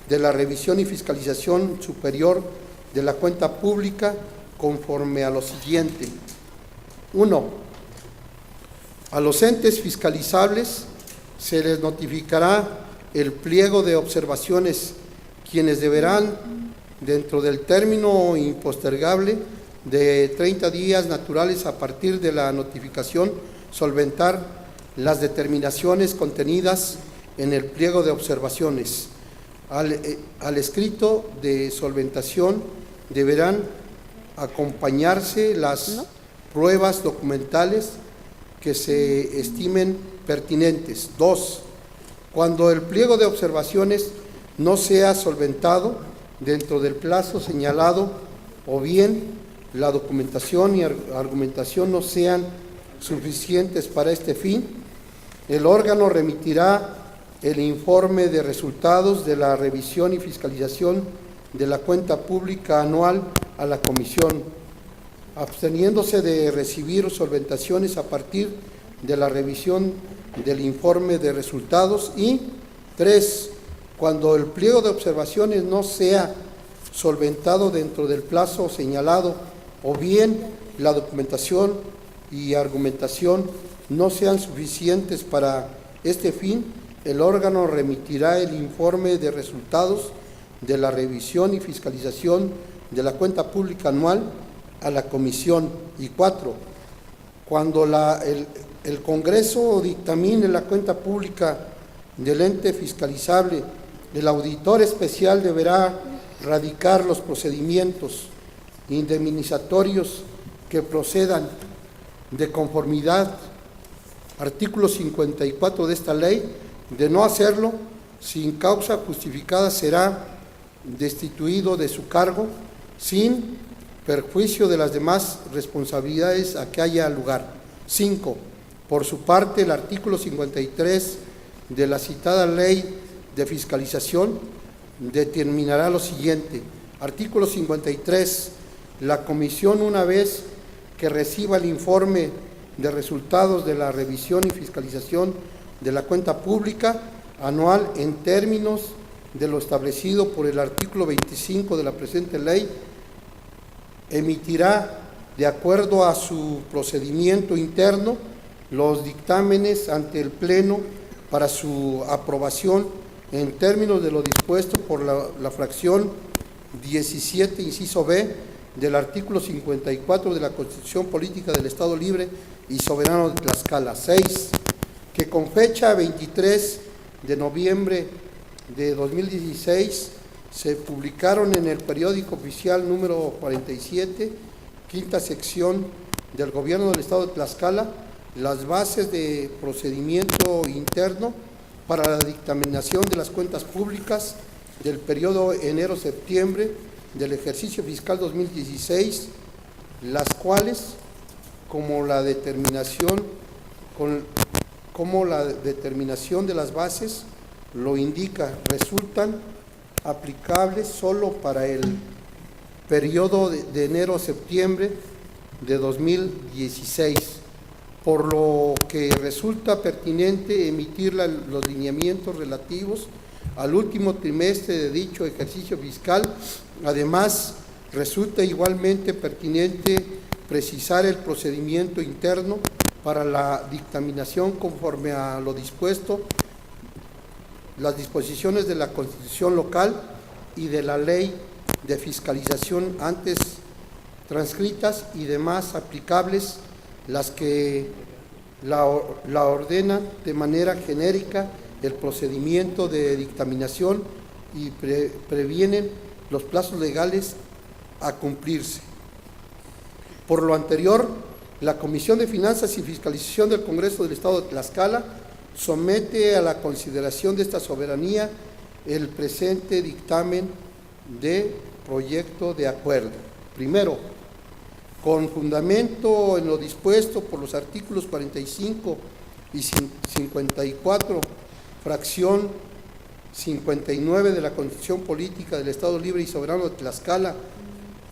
de la revisión y fiscalización superior de la cuenta pública conforme a lo siguiente. 1. A los entes fiscalizables se les notificará el pliego de observaciones, quienes deberán, dentro del término impostergable de 30 días naturales a partir de la notificación, solventar las determinaciones contenidas en el pliego de observaciones. Al escrito de solventación deberán acompañarse las pruebas documentales que se estimen pertinentes. 2. Cuando el pliego de observaciones no sea solventado dentro del plazo señalado, o bien la documentación y argumentación no sean suficientes para este fin, el órgano remitirá el informe de resultados de la revisión y fiscalización de la cuenta pública anual a la Comisión, absteniéndose de recibir solventaciones a partir de la revisión del informe de resultados. Y 3. Cuando el pliego de observaciones no sea solventado dentro del plazo señalado, o bien la documentación y argumentación no sean suficientes para este fin, el órgano remitirá el informe de resultados de la revisión y fiscalización de la cuenta pública anual a la Comisión. Y 4. Cuando el Congreso dictamine la cuenta pública del ente fiscalizable, el auditor especial deberá radicar los procedimientos indemnizatorios que procedan de conformidad artículo 54 de esta ley. De no hacerlo, sin causa justificada será destituido de su cargo sin perjuicio de las demás responsabilidades a que haya lugar. 5. Por su parte, el artículo 53 de la citada ley de fiscalización determinará lo siguiente. Artículo 53. La Comisión, una vez que reciba el informe de resultados de la revisión y fiscalización de la cuenta pública anual en términos de lo establecido por el artículo 25 de la presente ley, emitirá, de acuerdo a su procedimiento interno, los dictámenes ante el Pleno para su aprobación en términos de lo dispuesto por la fracción 17, inciso B, del artículo 54 de la Constitución Política del Estado Libre y Soberano de Tlaxcala. 6. Que con fecha 23 de noviembre de 2016 se publicaron en el periódico oficial número 47, quinta sección del Gobierno del Estado de Tlaxcala, las bases de procedimiento interno para la dictaminación de las cuentas públicas del periodo enero-septiembre del ejercicio fiscal 2016, las cuales, como la determinación de las bases lo indica, resultan aplicables solo para el periodo de enero a septiembre de 2016, por lo que resulta pertinente emitir los lineamientos relativos al último trimestre de dicho ejercicio fiscal. Además, resulta igualmente pertinente precisar el procedimiento interno para la dictaminación conforme a lo dispuesto, las disposiciones de la Constitución local y de la Ley de Fiscalización antes transcritas y demás aplicables, las que la ordenan de manera genérica el procedimiento de dictaminación y previenen los plazos legales a cumplirse. Por lo anterior, la Comisión de Finanzas y Fiscalización del Congreso del Estado de Tlaxcala somete a la consideración de esta soberanía el presente dictamen de proyecto de acuerdo. Primero, con fundamento en lo dispuesto por los artículos 45 y 54, fracción 59 de la Constitución Política del Estado Libre y Soberano de Tlaxcala,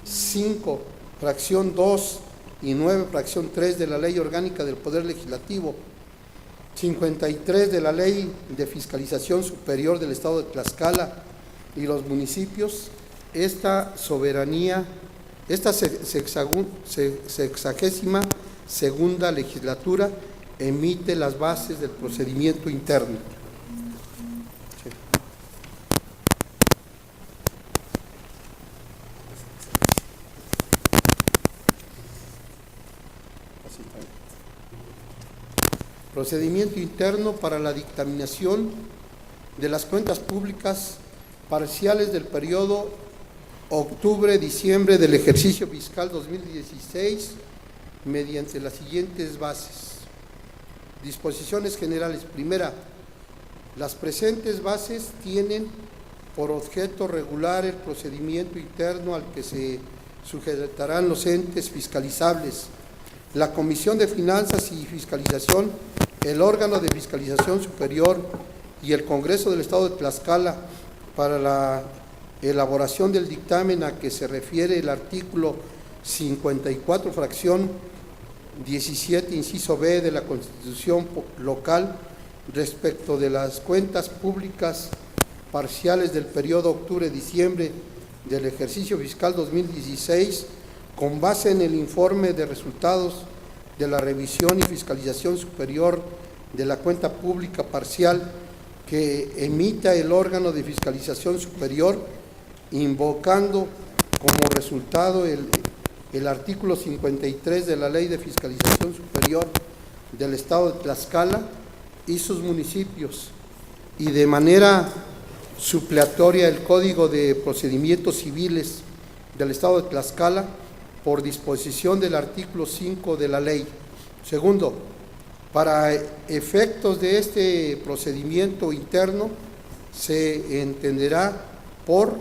5, fracción 2 y 9, fracción 3 de la Ley Orgánica del Poder Legislativo, 53 de la Ley de Fiscalización Superior del Estado de Tlaxcala y los municipios, esta soberanía, esta 62ª legislatura emite las bases del procedimiento interno. Sí. Procedimiento interno para la dictaminación de las cuentas públicas parciales del periodo octubre-diciembre del ejercicio fiscal 2016 mediante las siguientes bases. Disposiciones generales. Primera, las presentes bases tienen por objeto regular el procedimiento interno al que se sujetarán los entes fiscalizables, la Comisión de Finanzas y Fiscalización, el órgano de fiscalización superior y el Congreso del Estado de Tlaxcala para la elaboración del dictamen a que se refiere el artículo 54, fracción 17, inciso B de la Constitución local respecto de las cuentas públicas parciales del periodo octubre-diciembre del ejercicio fiscal 2016, con base en el informe de resultados de la revisión y fiscalización superior de la cuenta pública parcial que emita el órgano de fiscalización superior, invocando como resultado el artículo 53 de la Ley de Fiscalización Superior del Estado de Tlaxcala y sus municipios, y de manera supletoria el Código de Procedimientos Civiles del Estado de Tlaxcala por disposición del artículo 5 de la ley. Segundo, para efectos de este procedimiento interno se entenderá por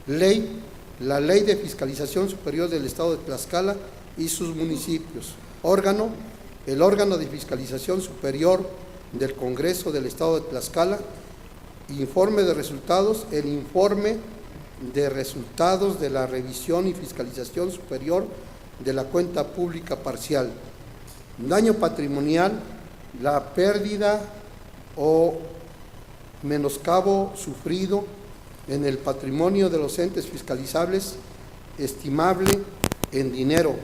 ley la Ley de Fiscalización Superior del Estado de Tlaxcala y sus municipios. Órgano, el órgano de fiscalización superior del Congreso del Estado de Tlaxcala. Informe de resultados, el informe de resultados de la revisión y fiscalización superior de la cuenta pública parcial. Daño patrimonial, la pérdida o menoscabo sufrido en el patrimonio de los entes fiscalizables, estimable en dinero,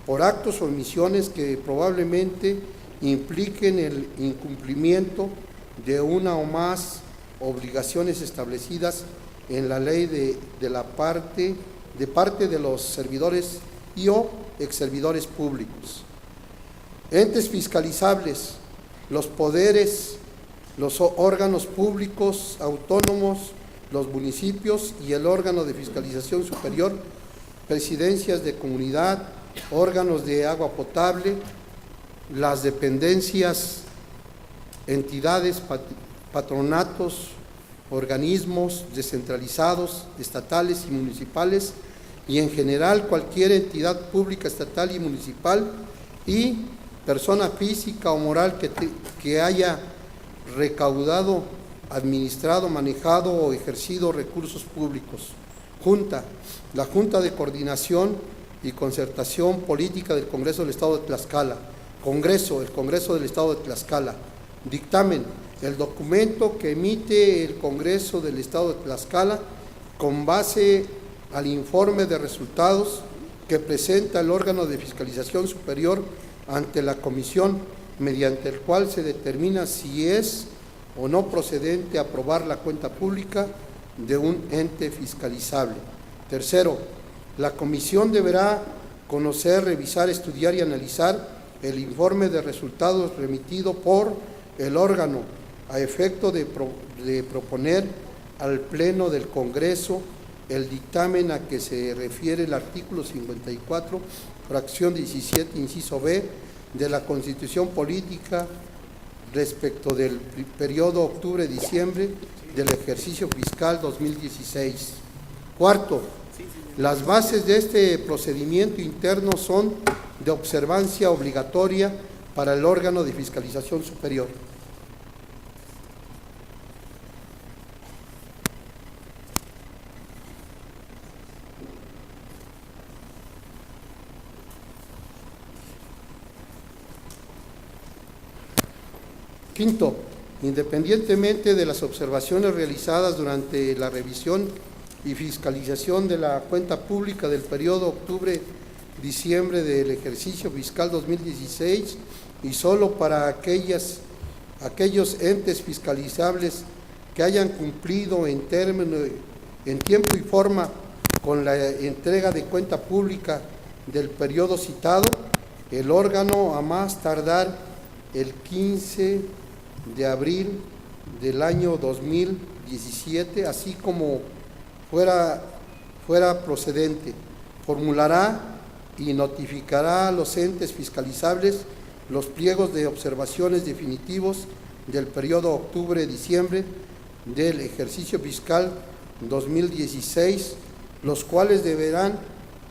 por actos o omisiones que probablemente impliquen el incumplimiento de una o más obligaciones establecidas en la ley de parte de los servidores y o exservidores públicos. Entes fiscalizables, los poderes, los órganos públicos autónomos, los municipios y el órgano de fiscalización superior, presidencias de comunidad, órganos de agua potable, las dependencias, entidades, patronatos, organismos descentralizados, estatales y municipales, y en general cualquier entidad pública, estatal y municipal, y persona física o moral que haya recaudado, administrado, manejado o ejercido recursos públicos. Junta, la Junta de Coordinación y Concertación Política del Congreso del Estado de Tlaxcala. Congreso, el Congreso del Estado de Tlaxcala. Dictamen, el documento que emite el Congreso del Estado de Tlaxcala con base al informe de resultados que presenta el órgano de fiscalización superior ante la comisión, mediante el cual se determina si es o no procedente aprobar la cuenta pública de un ente fiscalizable. Tercero, la comisión deberá conocer, revisar, estudiar y analizar el informe de resultados remitido por el órgano a efecto de proponer al Pleno del Congreso el dictamen a que se refiere el artículo 54, fracción 17, inciso B, de la Constitución Política respecto del periodo octubre-diciembre del ejercicio fiscal 2016. Cuarto, las bases de este procedimiento interno son de observancia obligatoria para el órgano de fiscalización superior. Quinto, independientemente de las observaciones realizadas durante la revisión y fiscalización de la cuenta pública del periodo octubre-diciembre del ejercicio fiscal 2016 y solo para aquellos entes fiscalizables que hayan cumplido en tiempo y forma con la entrega de cuenta pública del periodo citado, el órgano a más tardar el 15 de abril del año 2017, así como fuera procedente, formulará y notificará a los entes fiscalizables los pliegos de observaciones definitivos del periodo octubre-diciembre del ejercicio fiscal 2016, los cuales deberán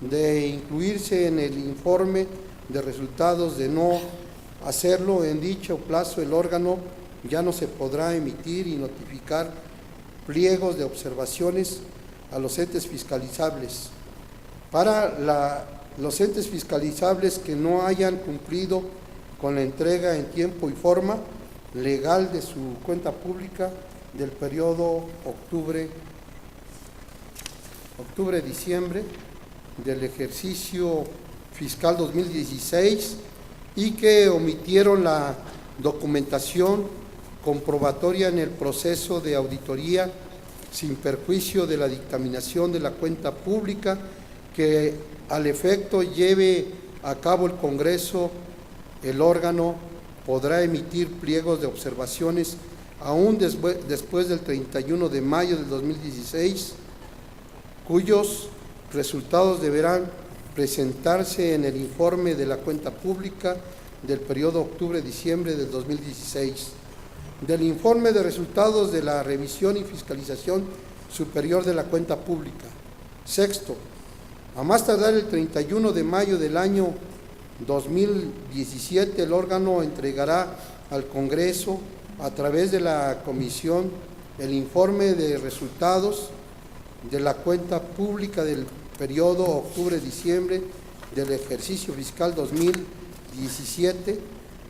de incluirse en el informe de resultados. De no hacerlo en dicho plazo, el órgano ya no se podrá emitir y notificar pliegos de observaciones a los entes fiscalizables. Para los entes fiscalizables que no hayan cumplido con la entrega en tiempo y forma legal de su cuenta pública del periodo octubre-diciembre del ejercicio fiscal 2016 y que omitieron la documentación comprobatoria en el proceso de auditoría sin perjuicio de la dictaminación de la cuenta pública que al efecto lleve a cabo el Congreso, el órgano podrá emitir pliegos de observaciones aún después del 31 de mayo del 2016, cuyos resultados deberán presentarse en el informe de la cuenta pública del periodo octubre-diciembre del 2016. Del informe de resultados de la revisión y fiscalización superior de la cuenta pública. Sexto, a más tardar el 31 de mayo del año 2017, el órgano entregará al Congreso, a través de la Comisión, el informe de resultados de la cuenta pública del periodo octubre-diciembre del ejercicio fiscal 2017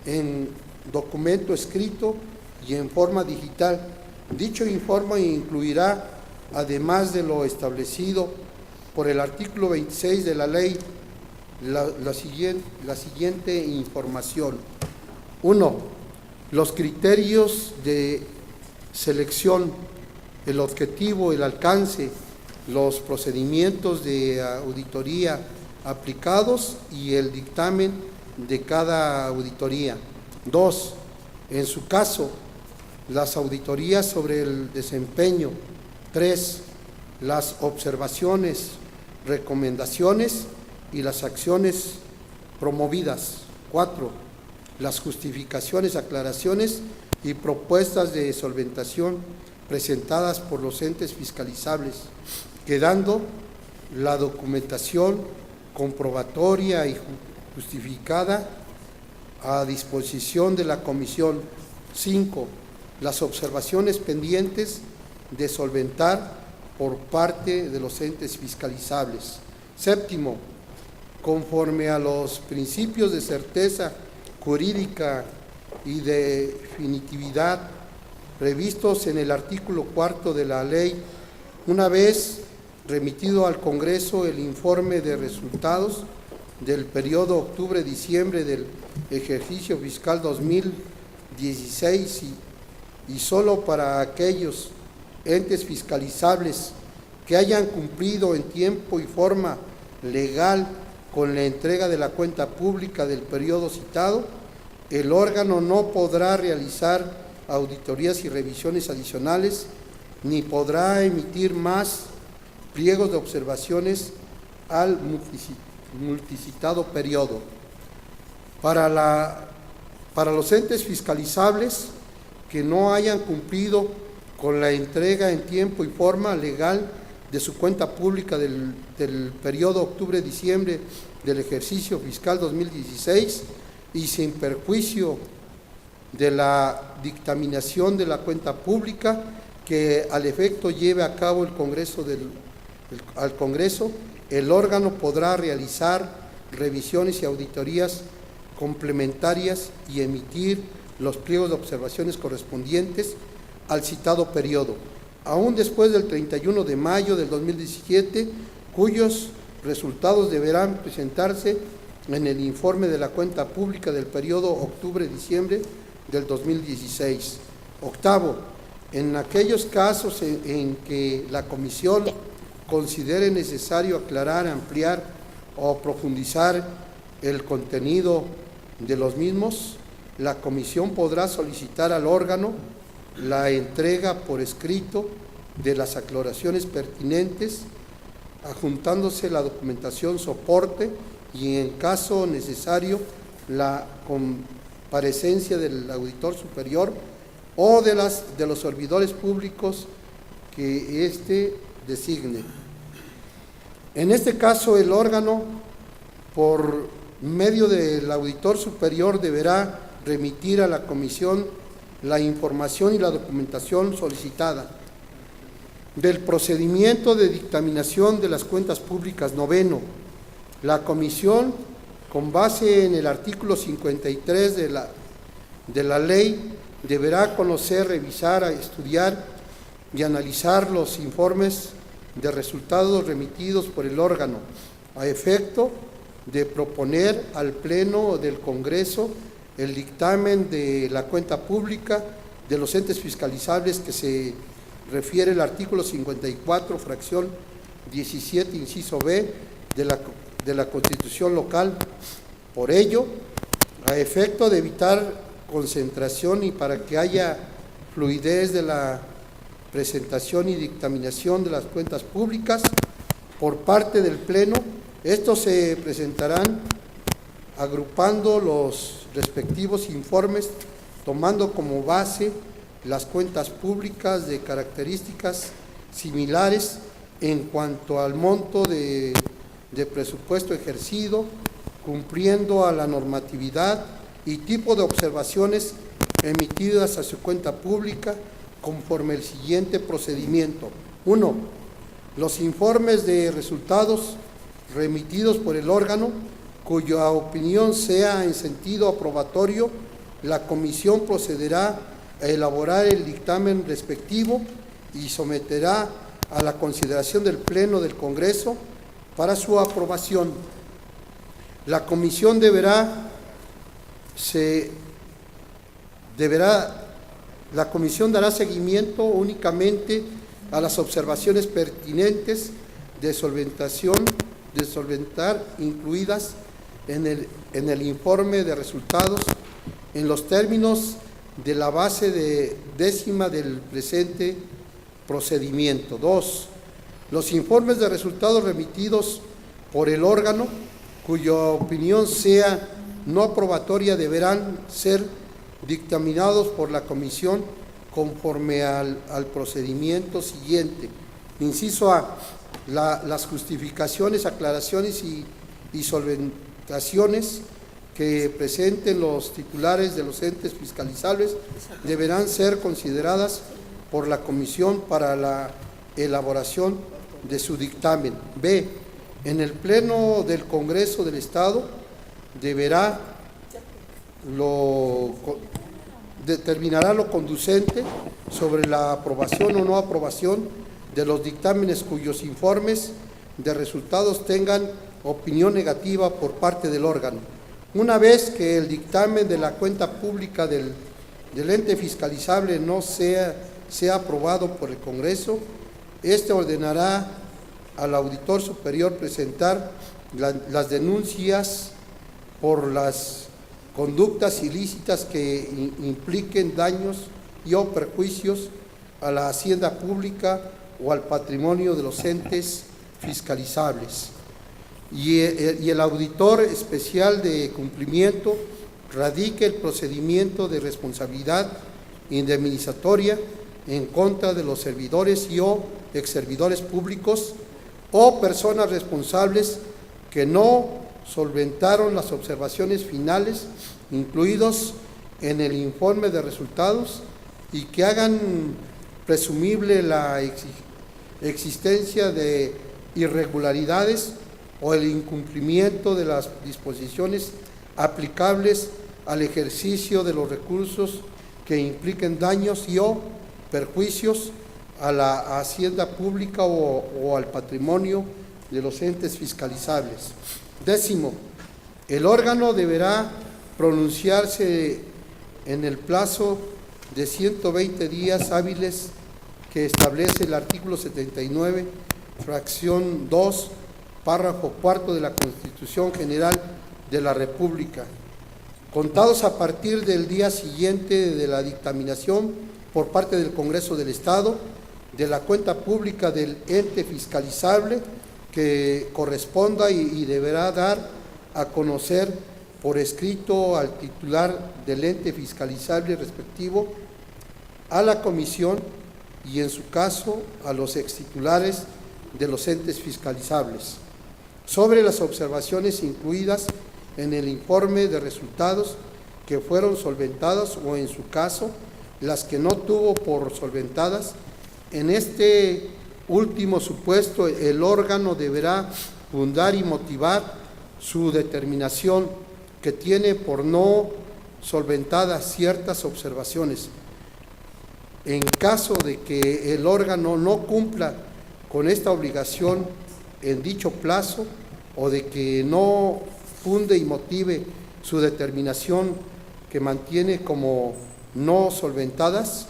en documento escrito y en forma digital. Dicho informe incluirá, además de lo establecido por el artículo 26 de la ley, la siguiente información. 1. Los criterios de selección, el objetivo, el alcance, los procedimientos de auditoría aplicados y el dictamen de cada auditoría. 2. En su caso, las auditorías sobre el desempeño. 3. Las observaciones, recomendaciones y las acciones promovidas. 4. Las justificaciones, aclaraciones y propuestas de solventación presentadas por los entes fiscalizables, quedando la documentación comprobatoria y justificada a disposición de la Comisión. 5. Las observaciones pendientes de solventar por parte de los entes fiscalizables. 7. Conforme a los principios de certeza jurídica y de definitividad previstos en el artículo 4 de la ley, una vez remitido al Congreso el informe de resultados del periodo octubre-diciembre del ejercicio fiscal 2016 y solo para aquellos entes fiscalizables que hayan cumplido en tiempo y forma legal con la entrega de la cuenta pública del periodo citado, el órgano no podrá realizar auditorías y revisiones adicionales, ni podrá emitir más pliegos de observaciones al multicitado periodo. Para los entes fiscalizables que no hayan cumplido con la entrega en tiempo y forma legal de su cuenta pública del periodo octubre-diciembre del ejercicio fiscal 2016 y sin perjuicio de la dictaminación de la cuenta pública que al efecto lleve a cabo el Congreso al Congreso, el órgano podrá realizar revisiones y auditorías complementarias y emitir los pliegos de observaciones correspondientes al citado periodo, aún después del 31 de mayo del 2017, cuyos resultados deberán presentarse en el informe de la cuenta pública del periodo octubre-diciembre del 2016. Octavo, en aquellos casos en que la Comisión considere necesario aclarar, ampliar o profundizar el contenido de los mismos, la Comisión podrá solicitar al órgano la entrega por escrito de las aclaraciones pertinentes, adjuntándose la documentación soporte y, en caso necesario, la comparecencia del auditor superior o de los servidores públicos que éste designe. En este caso, el órgano, por medio del auditor superior, deberá remitir a la Comisión la información y la documentación solicitada del procedimiento de dictaminación de las cuentas públicas. Noveno, la Comisión, con base en el artículo 53 de la ley, deberá conocer, revisar, estudiar y analizar los informes de resultados remitidos por el órgano, a efecto de proponer al Pleno del Congreso el dictamen de la cuenta pública de los entes fiscalizables que se refiere el artículo 54, fracción 17, inciso B, de la Constitución local. Por ello, a efecto de evitar concentración y para que haya fluidez de la presentación y dictaminación de las cuentas públicas por parte del Pleno, estos se presentarán agrupando los respectivos informes, tomando como base las cuentas públicas de características similares en cuanto al monto de presupuesto ejercido, cumpliendo a la normatividad y tipo de observaciones emitidas a su cuenta pública conforme el siguiente procedimiento. 1. Los informes de resultados remitidos por el órgano, cuya opinión sea en sentido aprobatorio, la Comisión procederá a elaborar el dictamen respectivo y someterá a la consideración del Pleno del Congreso para su aprobación. La Comisión la Comisión dará seguimiento únicamente a las observaciones pertinentes de solventar incluidas en el informe de resultados en los términos de la base de décima del presente procedimiento. 2. Los informes de resultados remitidos por el órgano, cuya opinión sea no aprobatoria, deberán ser dictaminados por la Comisión conforme al procedimiento siguiente. Inciso A. Las justificaciones, aclaraciones y solventaciones que presenten los titulares de los entes fiscalizables deberán ser consideradas por la Comisión para la elaboración de su dictamen. B. En el Pleno del Congreso del Estado determinará lo conducente sobre la aprobación o no aprobación de los dictámenes cuyos informes de resultados tengan opinión negativa por parte del órgano. Una vez que el dictamen de la cuenta pública del ente fiscalizable no sea aprobado por el Congreso, este ordenará al auditor superior presentar las denuncias por las conductas ilícitas que impliquen daños y o perjuicios a la hacienda pública o al patrimonio de los entes fiscalizables. Y el auditor especial de cumplimiento radique el procedimiento de responsabilidad indemnizatoria en contra de los servidores y o exservidores públicos o personas responsables que no solventaron las observaciones finales incluidos en el informe de resultados y que hagan presumible la existencia de irregularidades o el incumplimiento de las disposiciones aplicables al ejercicio de los recursos que impliquen daños y o perjuicios a la hacienda pública o al patrimonio de los entes fiscalizables. 10. El órgano deberá pronunciarse en el plazo de 120 días hábiles que establece el artículo 79, fracción 2, párrafo 4 de la Constitución General de la República, contados a partir del día siguiente de la dictaminación por parte del Congreso del Estado de la cuenta pública del ente fiscalizable que corresponda y deberá dar a conocer por escrito al titular del ente fiscalizable respectivo, a la comisión y en su caso a los extitulares de los entes fiscalizables sobre las observaciones incluidas en el informe de resultados que fueron solventadas o en su caso las que no tuvo por solventadas. En este último supuesto el órgano deberá fundar y motivar su determinación que tiene por no solventadas ciertas observaciones. En caso de que el órgano no cumpla con esta obligación en dicho plazo o de que no funde y motive su determinación que mantiene como no solventadas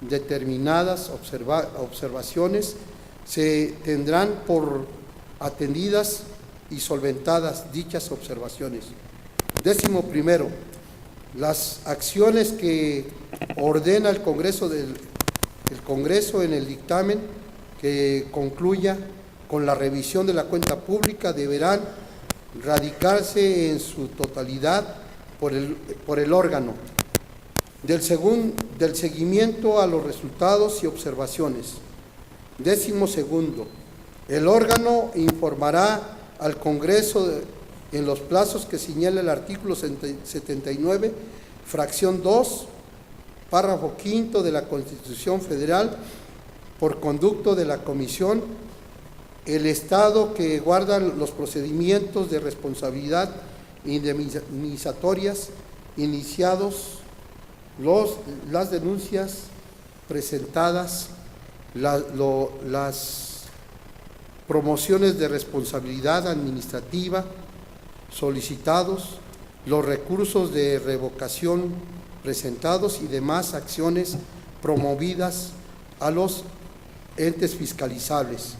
determinadas observaciones, se tendrán por atendidas y solventadas dichas observaciones. 11. Las acciones que ordena el Congreso en el dictamen que concluya con la revisión de la cuenta pública deberán radicarse en su totalidad por el órgano del seguimiento a los resultados y observaciones. 12. El órgano informará al Congreso en los plazos que señala el artículo 79, fracción 2, párrafo 5 de la Constitución Federal, por conducto de la Comisión, el Estado que guarda los procedimientos de responsabilidad indemnizatorias iniciados, las denuncias presentadas, las promociones de responsabilidad administrativa solicitados, los recursos de revocación presentados y demás acciones promovidas a los entes fiscalizables.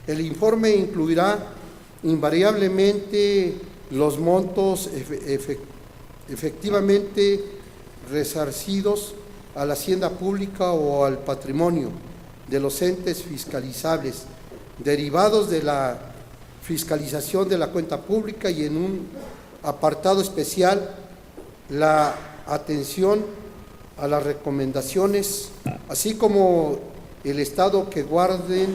El informe incluirá invariablemente los montos efectivamente resarcidos a la hacienda pública o al patrimonio de los entes fiscalizables, derivados de la fiscalización de la cuenta pública, y en un apartado especial la atención a las recomendaciones, así como el estado que guarden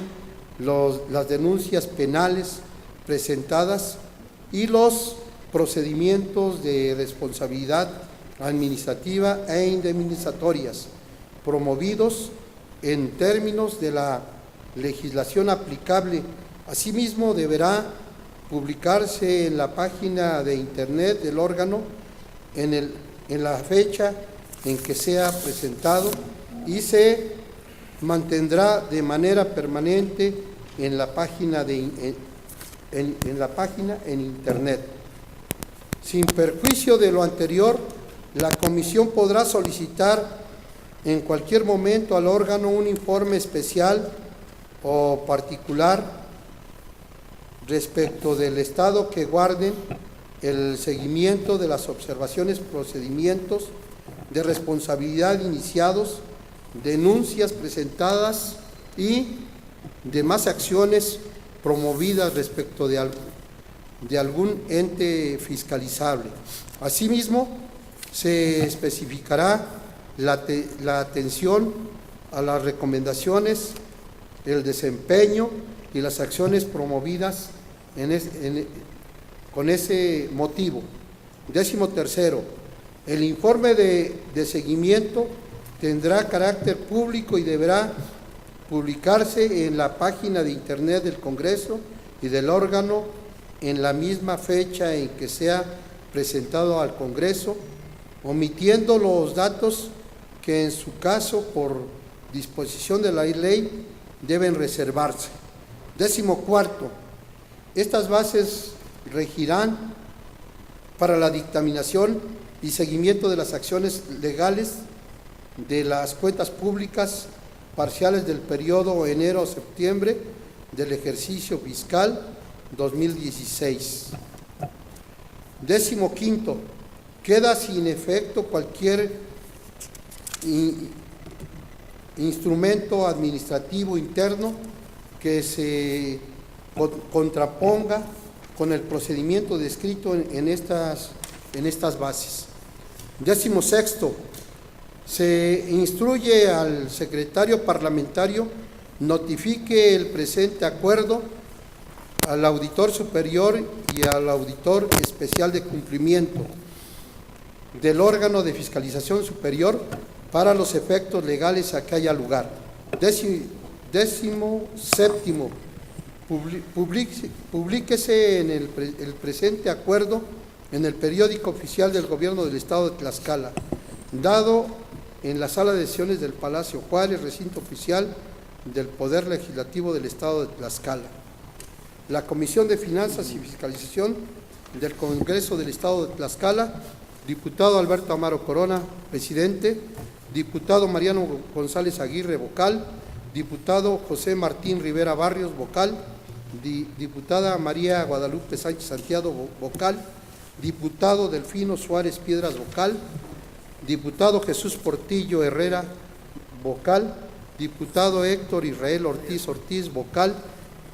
las denuncias penales presentadas y los procedimientos de responsabilidad administrativa e indemnizatorias promovidos en términos de la legislación aplicable. Asimismo, deberá publicarse en la página de internet del órgano en la fecha en que sea presentado y se mantendrá de manera permanente en la página en internet. Sin perjuicio de lo anterior, la Comisión podrá solicitar en cualquier momento al órgano un informe especial o particular respecto del estado que guarden el seguimiento de las observaciones, procedimientos de responsabilidad iniciados, denuncias presentadas y demás acciones promovidas respecto de algún ente fiscalizable. Asimismo, se especificará la atención a las recomendaciones, el desempeño y las acciones promovidas con ese motivo. 13º, el informe de seguimiento tendrá carácter público y deberá publicarse en la página de Internet del Congreso y del órgano en la misma fecha en que sea presentado al Congreso, omitiendo los datos que en su caso, por disposición de la ley, deben reservarse. 14º, estas bases regirán para la dictaminación y seguimiento de las acciones legales de las cuentas públicas parciales del periodo enero-septiembre del ejercicio fiscal 2016. 15º, queda sin efecto cualquier instrumento administrativo interno que se contraponga con el procedimiento descrito en estas bases. 16º, se instruye al secretario parlamentario notifique el presente acuerdo al auditor superior y al auditor especial de cumplimiento del órgano de fiscalización superior para los efectos legales a que haya lugar. 17º, publíquese el presente acuerdo en el periódico oficial del Gobierno del Estado de Tlaxcala, dado en la sala de sesiones del Palacio Juárez, recinto oficial del Poder Legislativo del Estado de Tlaxcala. La Comisión de Finanzas y Fiscalización del Congreso del Estado de Tlaxcala, diputado Alberto Amaro Corona, presidente; diputado Mariano González Aguirre, vocal; diputado José Martín Rivera Barrios, vocal; diputada María Guadalupe Sánchez Santiago, vocal; diputado Delfino Suárez Piedras, vocal; diputado Jesús Portillo Herrera, vocal; diputado Héctor Israel Ortiz, vocal;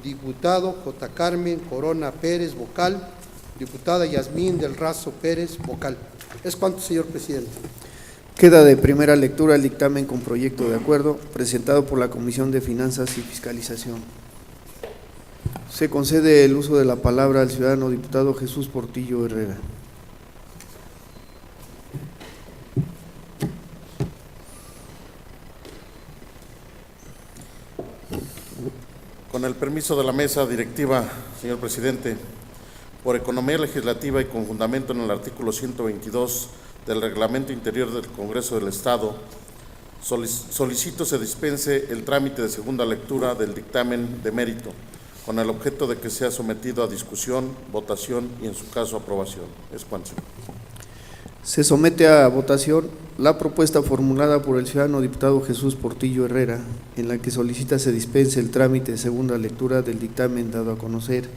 diputado J. Carmen Corona Pérez, vocal; diputada Yasmín del Razo Pérez, vocal. Es cuanto, señor presidente. Queda de primera lectura el dictamen con proyecto de acuerdo presentado por la Comisión de Finanzas y Fiscalización. Se concede el uso de la palabra al ciudadano diputado Jesús Portillo Herrera. Con el permiso de la mesa directiva, señor presidente, por economía legislativa y con fundamento en el artículo 122 del Reglamento Interior del Congreso del Estado, solicito se dispense el trámite de segunda lectura del dictamen de mérito, con el objeto de que sea sometido a discusión, votación y, en su caso, aprobación. Es cuanto. Se somete a votación la propuesta formulada por el ciudadano diputado Jesús Portillo Herrera, en la que solicita se dispense el trámite de segunda lectura del dictamen dado a conocer.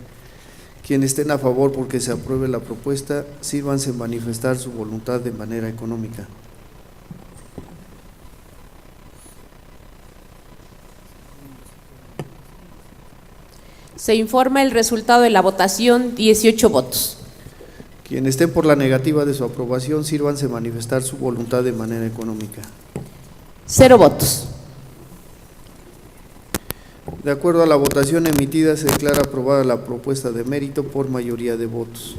Quienes estén a favor porque se apruebe la propuesta, sírvanse en manifestar su voluntad de manera económica. Se informa el resultado de la votación: 18 votos. Quienes estén por la negativa de su aprobación, sírvanse manifestar su voluntad de manera económica. 0 votos. De acuerdo a la votación emitida, se declara aprobada la propuesta de mérito por mayoría de votos.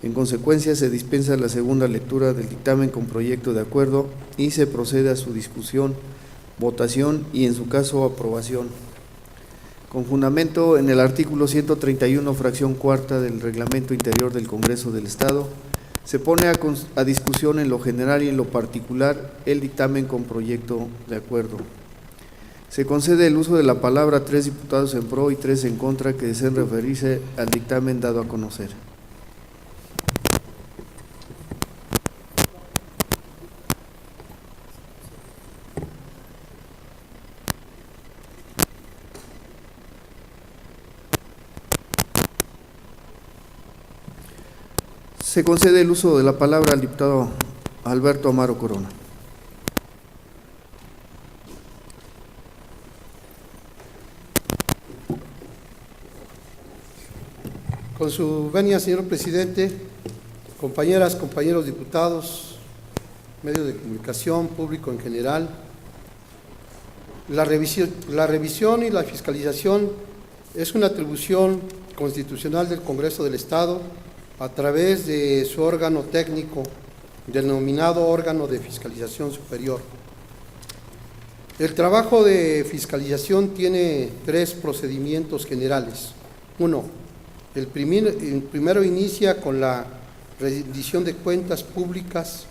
En consecuencia, se dispensa la segunda lectura del dictamen con proyecto de acuerdo y se procede a su discusión, votación y, en su caso, aprobación. Con fundamento en el artículo 131, fracción cuarta del Reglamento Interior del Congreso del Estado, se pone a discusión en lo general y en lo particular el dictamen con proyecto de acuerdo. Se concede el uso de la palabra a 3 diputados en pro y 3 en contra que deseen referirse al dictamen dado a conocer. Se concede el uso de la palabra al diputado Alberto Amaro Corona. Con su venia, señor presidente, compañeras, compañeros diputados, medios de comunicación, público en general, la revisión y la fiscalización es una atribución constitucional del Congreso del Estado a través de su órgano técnico, denominado órgano de fiscalización superior. El trabajo de fiscalización tiene 3 procedimientos generales. 1. El primero inicia con la rendición de cuentas públicas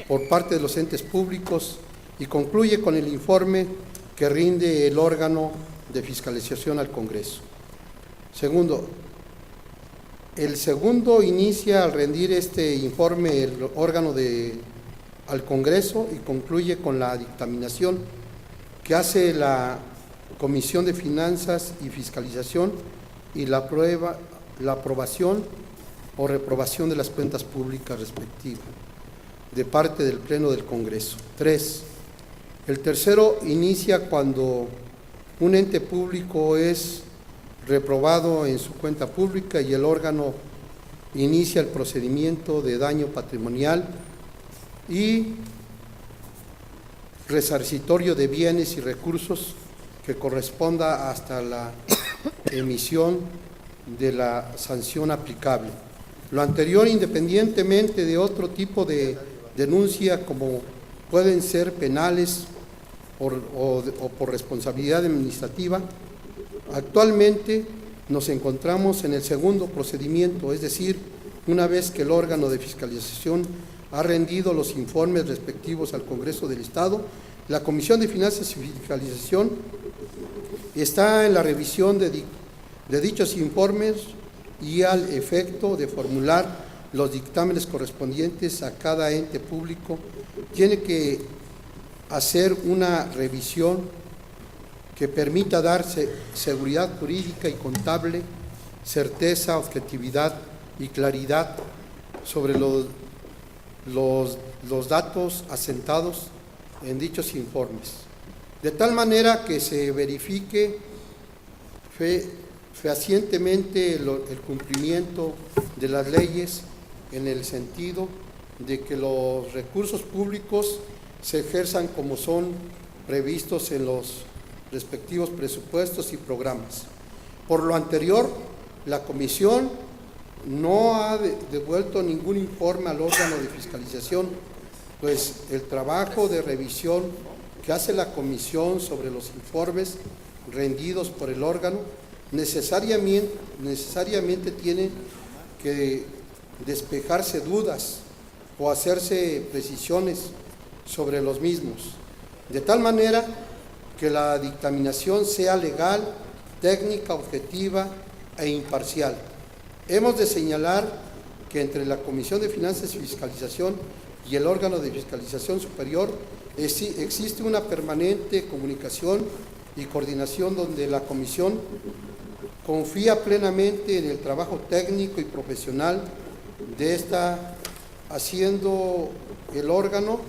por parte de los entes públicos y concluye con el informe que rinde el órgano de fiscalización al Congreso. Segundo, el segundo inicia al rendir este informe el órgano al Congreso y concluye con la dictaminación que hace la Comisión de Finanzas y Fiscalización y la aprobación o reprobación de las cuentas públicas respectivas de parte del Pleno del Congreso. 3. El tercero inicia cuando un ente público es reprobado en su cuenta pública y el órgano inicia el procedimiento de daño patrimonial y resarcitorio de bienes y recursos que corresponda hasta la emisión de la sanción aplicable. Lo anterior, independientemente de otro tipo de denuncia, como pueden ser penales o por responsabilidad administrativa. Actualmente nos encontramos en el segundo procedimiento, es decir, una vez que el órgano de fiscalización ha rendido los informes respectivos al Congreso del Estado, la Comisión de Finanzas y Fiscalización está en la revisión de dichos informes y al efecto de formular los dictámenes correspondientes a cada ente público, tiene que hacer una revisión que permita dar seguridad jurídica y contable, certeza, objetividad y claridad sobre los datos asentados en dichos informes, de tal manera que se verifique fehacientemente el cumplimiento de las leyes en el sentido de que los recursos públicos se ejerzan como son previstos en los respectivos presupuestos y programas. Por lo anterior, la Comisión no ha devuelto ningún informe al órgano de fiscalización, pues el trabajo de revisión que hace la Comisión sobre los informes rendidos por el órgano necesariamente tiene que despejarse dudas o hacerse precisiones sobre los mismos, de tal manera que la dictaminación sea legal, técnica, objetiva e imparcial. Hemos de señalar que entre la Comisión de Finanzas y Fiscalización y el órgano de fiscalización superior existe una permanente comunicación y coordinación donde la Comisión confía plenamente en el trabajo técnico y profesional de esta, haciendo el órgano,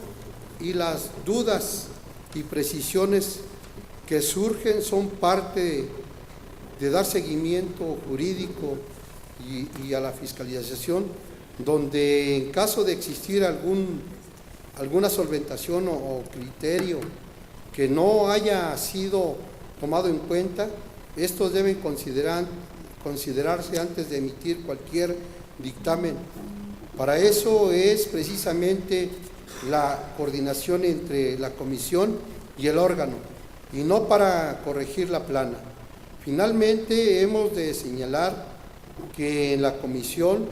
y las dudas y precisiones que surgen son parte de dar seguimiento jurídico y a la fiscalización, donde en caso de existir alguna solventación o criterio que no haya sido tomado en cuenta, estos deben considerarse antes de emitir cualquier dictamen. Para eso es precisamente la coordinación entre la Comisión y el órgano, y no para corregir la plana. Finalmente, hemos de señalar que en la Comisión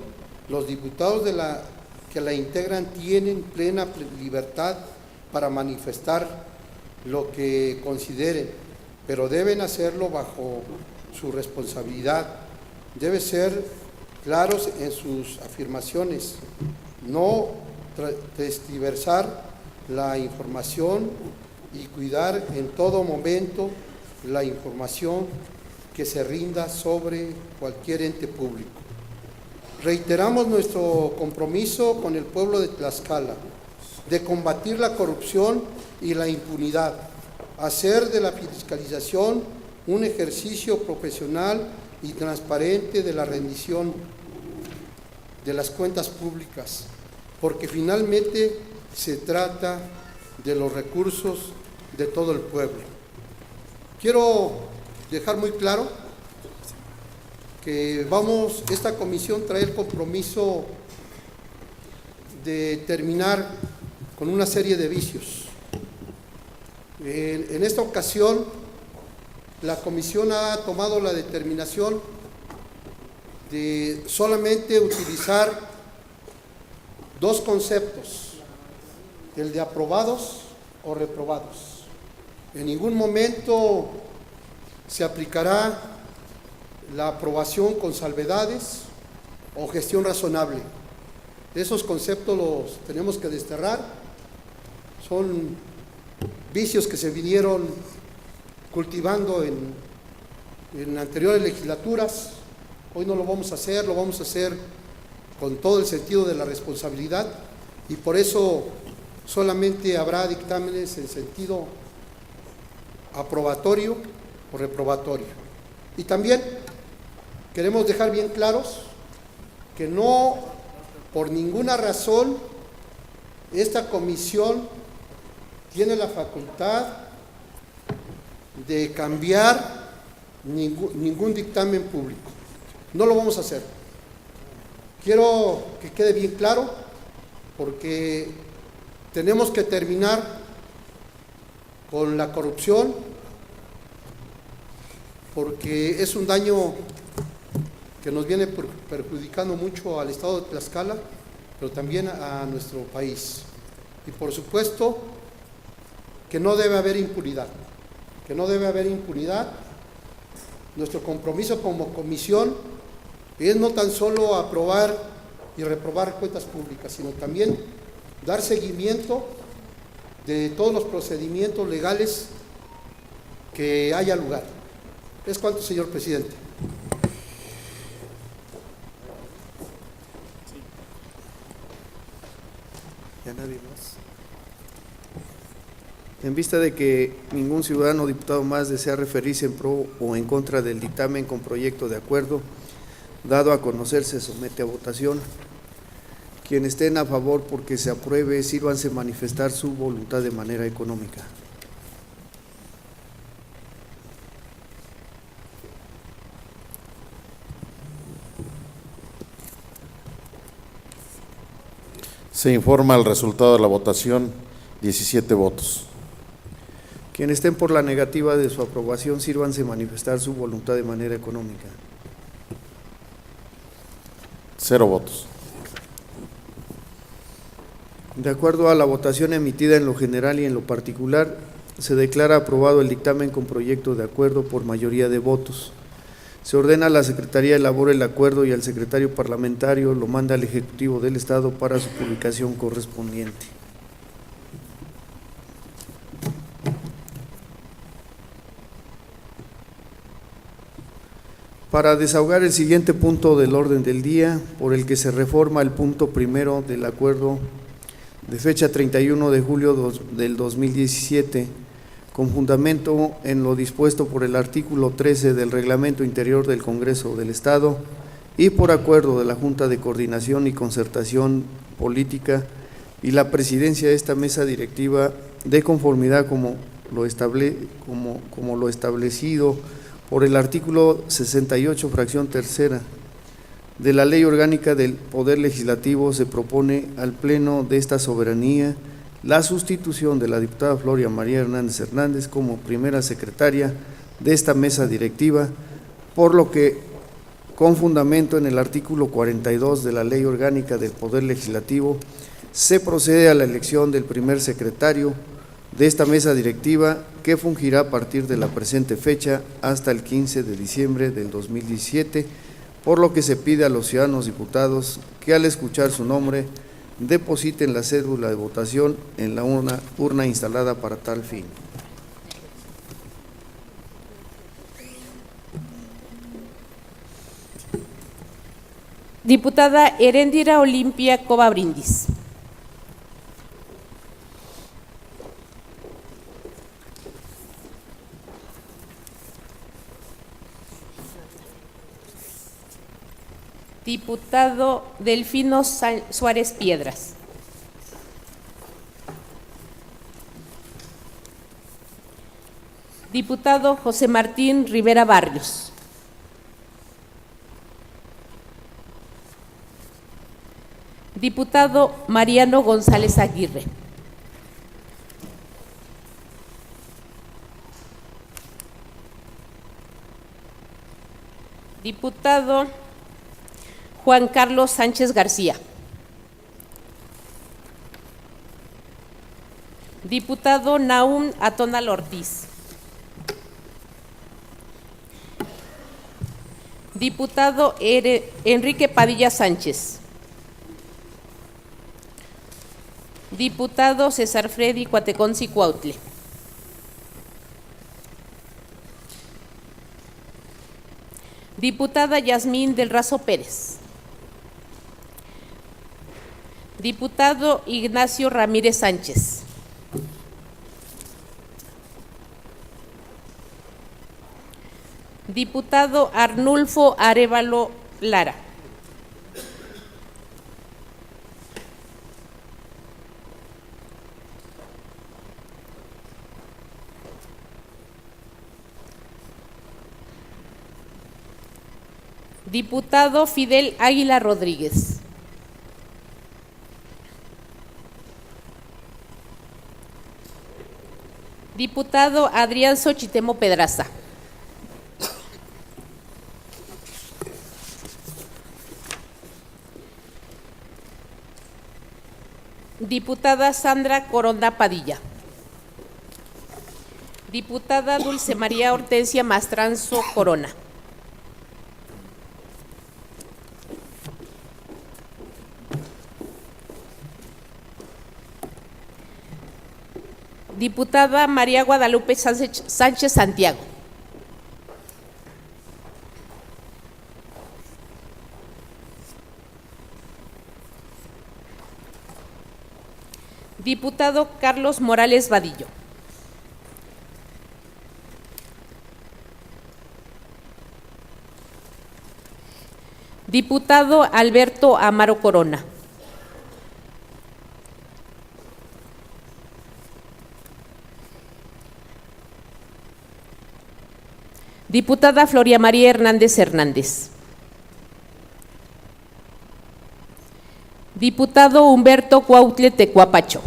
los diputados que la integran tienen plena libertad para manifestar lo que consideren, pero deben hacerlo bajo su responsabilidad. Deben ser claros en sus afirmaciones, no tergiversar la información y cuidar en todo momento la información que se rinda sobre cualquier ente público. Reiteramos nuestro compromiso con el pueblo de Tlaxcala de combatir la corrupción y la impunidad, hacer de la fiscalización un ejercicio profesional y transparente de la rendición de las cuentas públicas, porque finalmente se trata de los recursos de todo el pueblo. Quiero dejar muy claro que esta comisión trae el compromiso de terminar con una serie de vicios. En esta ocasión, la comisión ha tomado la determinación de solamente utilizar dos conceptos, el de aprobados o reprobados. En ningún momento se aplicará la aprobación con salvedades o gestión razonable. Esos conceptos los tenemos que desterrar, son vicios que se vinieron cultivando en anteriores legislaturas. Hoy no lo vamos a hacer, lo vamos a hacer con todo el sentido de la responsabilidad, y por eso solamente habrá dictámenes en sentido aprobatorio o reprobatorio. Y también queremos dejar bien claros que no, por ninguna razón, esta comisión tiene la facultad de cambiar ningún dictamen público. No lo vamos a hacer. Quiero que quede bien claro, porque tenemos que terminar con la corrupción, porque es un daño que nos viene perjudicando mucho al estado de Tlaxcala, pero también a nuestro país. Y por supuesto que no debe haber impunidad, Nuestro compromiso como comisión es no tan solo aprobar y reprobar cuentas públicas, sino también dar seguimiento de todos los procedimientos legales que haya lugar. Es cuanto, señor presidente. ¿Ya nadie más? En vista de que ningún ciudadano o diputado más desea referirse en pro o en contra del dictamen con proyecto de acuerdo dado a conocer, se somete a votación. Quienes estén a favor porque se apruebe, sírvanse manifestar su voluntad de manera económica. Se informa el resultado de la votación, 17 votos. Quienes estén por la negativa de su aprobación, sírvanse manifestar su voluntad de manera económica. 0 votos. De acuerdo a la votación emitida en lo general y en lo particular, se declara aprobado el dictamen con proyecto de acuerdo por mayoría de votos. Se ordena a la Secretaría elabore el acuerdo y al secretario parlamentario lo manda al Ejecutivo del Estado para su publicación correspondiente. Para desahogar el siguiente punto del orden del día, por el que se reforma el punto primero del acuerdo de fecha 31 de julio del 2017, con fundamento en lo dispuesto por el artículo 13 del Reglamento Interior del Congreso del Estado y por acuerdo de la Junta de Coordinación y Concertación Política y la presidencia de esta mesa directiva, de conformidad como lo establecido por el artículo 68, fracción tercera de la Ley Orgánica del Poder Legislativo, se propone al Pleno de esta soberanía la sustitución de la diputada Floria María Hernández Hernández como primera secretaria de esta mesa directiva, por lo que, con fundamento en el artículo 42 de la Ley Orgánica del Poder Legislativo, se procede a la elección del primer secretario de esta mesa directiva, que fungirá a partir de la presente fecha hasta el 15 de diciembre del 2017, por lo que se pide a los ciudadanos diputados que al escuchar su nombre depositen la cédula de votación en la urna instalada para tal fin. Diputada Heréndira Olimpia Cova Brindis. Diputado Delfino Suárez Piedras. Diputado José Martín Rivera Barrios. Diputado Mariano González Aguirre. Diputado Juan Carlos Sánchez García. Diputado Nahum Atónal Ortiz. Diputado Enrique Padilla Sánchez. Diputado César Freddy Cuateconzi Cuautle. Diputada Yasmín del Razo Pérez. Diputado Ignacio Ramírez Sánchez. Diputado Arnulfo Arévalo Lara. Diputado Fidel Águila Rodríguez. Diputado Adrián Xochitemo Pedraza. Diputada Sandra Coronda Padilla. Diputada Dulce María Hortensia Mastranzo Corona. Diputada María Guadalupe Sánchez Santiago. Diputado Carlos Morales Vadillo. Diputado Alberto Amaro Corona. Diputada Floria María Hernández Hernández. Diputado Humberto Cuautle Tecuapacho.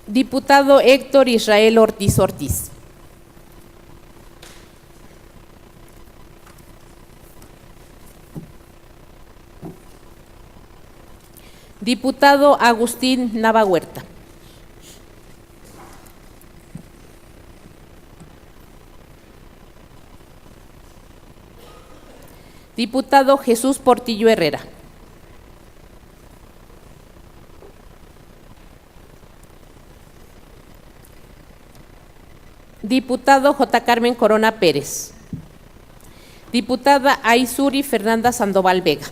Diputado Héctor Israel Ortiz Ortiz. Diputado Agustín Nava Huerta. Diputado Jesús Portillo Herrera. Diputado J. Carmen Corona Pérez. Diputada Aizuri Fernanda Sandoval Vega.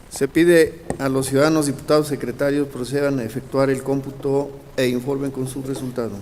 Se pide a los ciudadanos diputados secretarios procedan a efectuar el cómputo e informen con su resultado.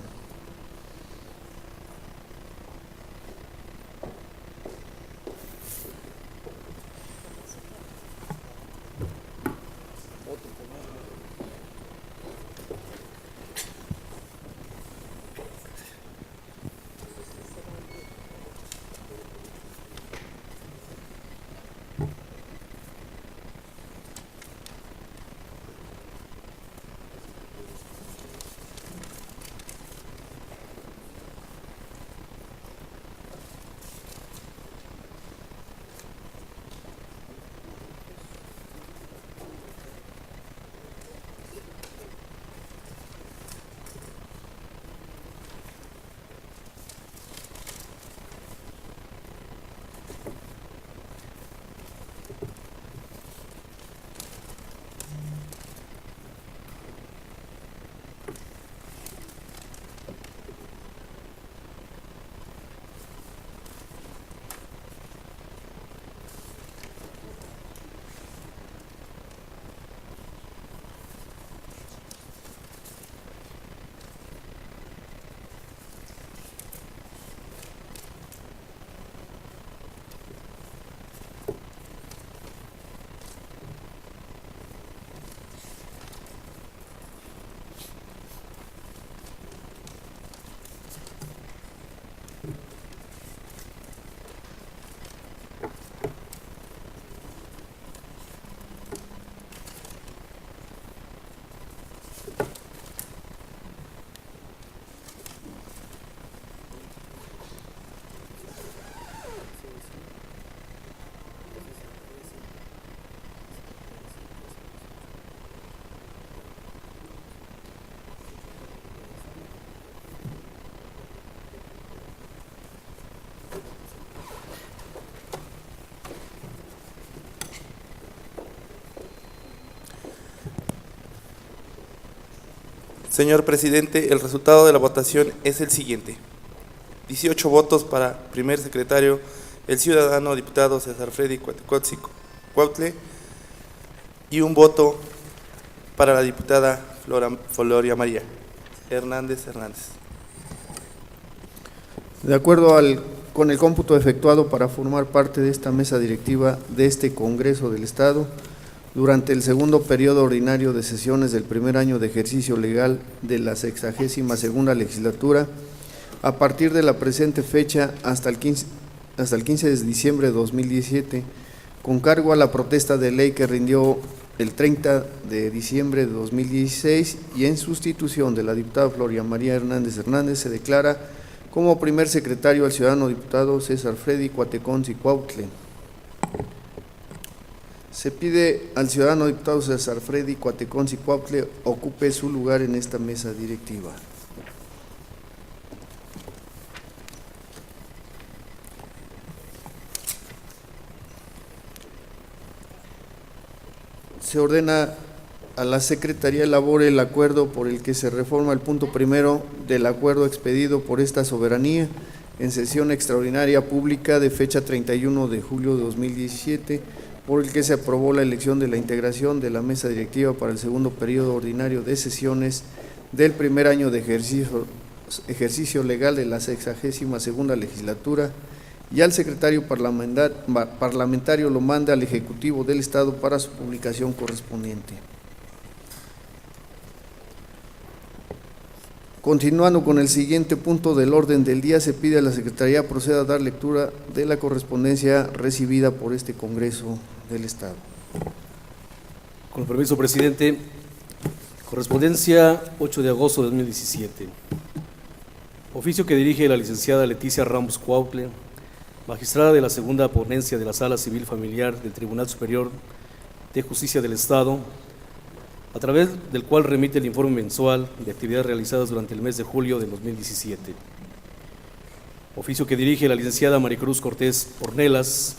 Señor presidente, el resultado de la votación es el siguiente. 18 votos para primer secretario, el ciudadano diputado César Freddy Cuautle, y un voto para la diputada Floria María Hernández. De acuerdo con el cómputo efectuado para formar parte de esta mesa directiva de este Congreso del Estado, durante el segundo periodo ordinario de sesiones del primer año de ejercicio legal de la 62ª legislatura, a partir de la presente fecha hasta el 15 de diciembre de 2017, con cargo a la protesta de ley que rindió el 30 de diciembre de 2016 y en sustitución de la diputada Floria María Hernández, se declara como primer secretario al ciudadano diputado César Freddy Cuautle. Se pide al ciudadano diputado César Freddy Cuautle ocupe su lugar en esta mesa directiva. Se ordena a la Secretaría elabore el acuerdo por el que se reforma el punto primero del acuerdo expedido por esta soberanía en sesión extraordinaria pública de fecha 31 de julio de 2017, por el que se aprobó la elección de la integración de la mesa directiva para el segundo periodo ordinario de sesiones del primer año de ejercicio legal de la 62ª legislatura, y al secretario parlamentario lo manda al Ejecutivo del Estado para su publicación correspondiente. Continuando con el siguiente punto del orden del día, se pide a la Secretaría proceda a dar lectura de la correspondencia recibida por este Congreso del Estado. Con el permiso, presidente. Correspondencia 8 de agosto de 2017. Oficio que dirige la licenciada Leticia Ramos Cuautle, magistrada de la segunda ponencia de la Sala Civil Familiar del Tribunal Superior de Justicia del Estado, a través del cual remite el informe mensual de actividades realizadas durante el mes de julio de 2017. Oficio que dirige la licenciada Maricruz Cortés Ornelas,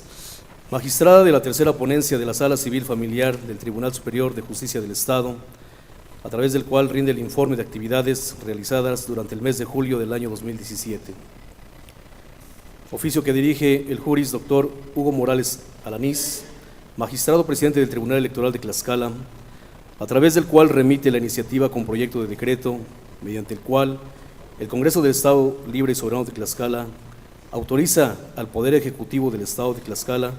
magistrada de la tercera ponencia de la Sala Civil Familiar del Tribunal Superior de Justicia del Estado, a través del cual rinde el informe de actividades realizadas durante el mes de julio del año 2017. Oficio que dirige el juris doctor Hugo Morales Alanís, magistrado presidente del Tribunal Electoral de Tlaxcala, a través del cual remite la iniciativa con proyecto de decreto, mediante el cual el Congreso del Estado Libre y Soberano de Tlaxcala autoriza al Poder Ejecutivo del Estado de Tlaxcala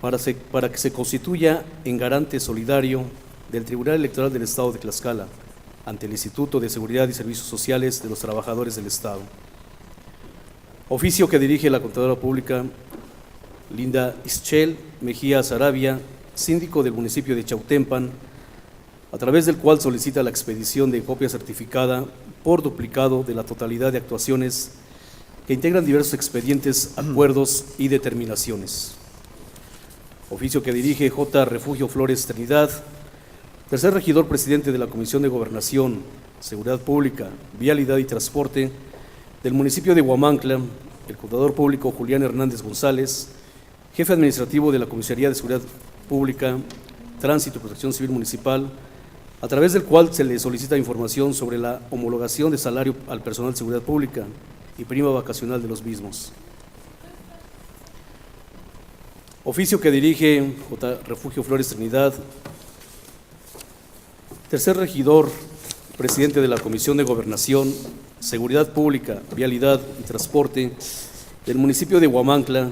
para que se constituya en garante solidario del Tribunal Electoral del Estado de Tlaxcala ante el Instituto de Seguridad y Servicios Sociales de los Trabajadores del Estado. Oficio que dirige la Contadora Pública Linda Ischel Mejía Sarabia, síndico del municipio de Chautempan, a través del cual solicita la expedición de copia certificada por duplicado de la totalidad de actuaciones que integran diversos expedientes, acuerdos y determinaciones. Oficio que dirige J. Refugio Flores Trinidad, tercer regidor presidente de la Comisión de Gobernación, Seguridad Pública, Vialidad y Transporte del municipio de Huamancla, el contador público Julián Hernández González, jefe administrativo de la Comisaría de Seguridad Pública, Tránsito y Protección Civil Municipal, a través del cual se le solicita información sobre la homologación de salario al personal de seguridad pública y prima vacacional de los mismos. Oficio que dirige J. Refugio Flores Trinidad, tercer regidor, presidente de la Comisión de Gobernación, Seguridad Pública, Vialidad y Transporte del municipio de Huamancla,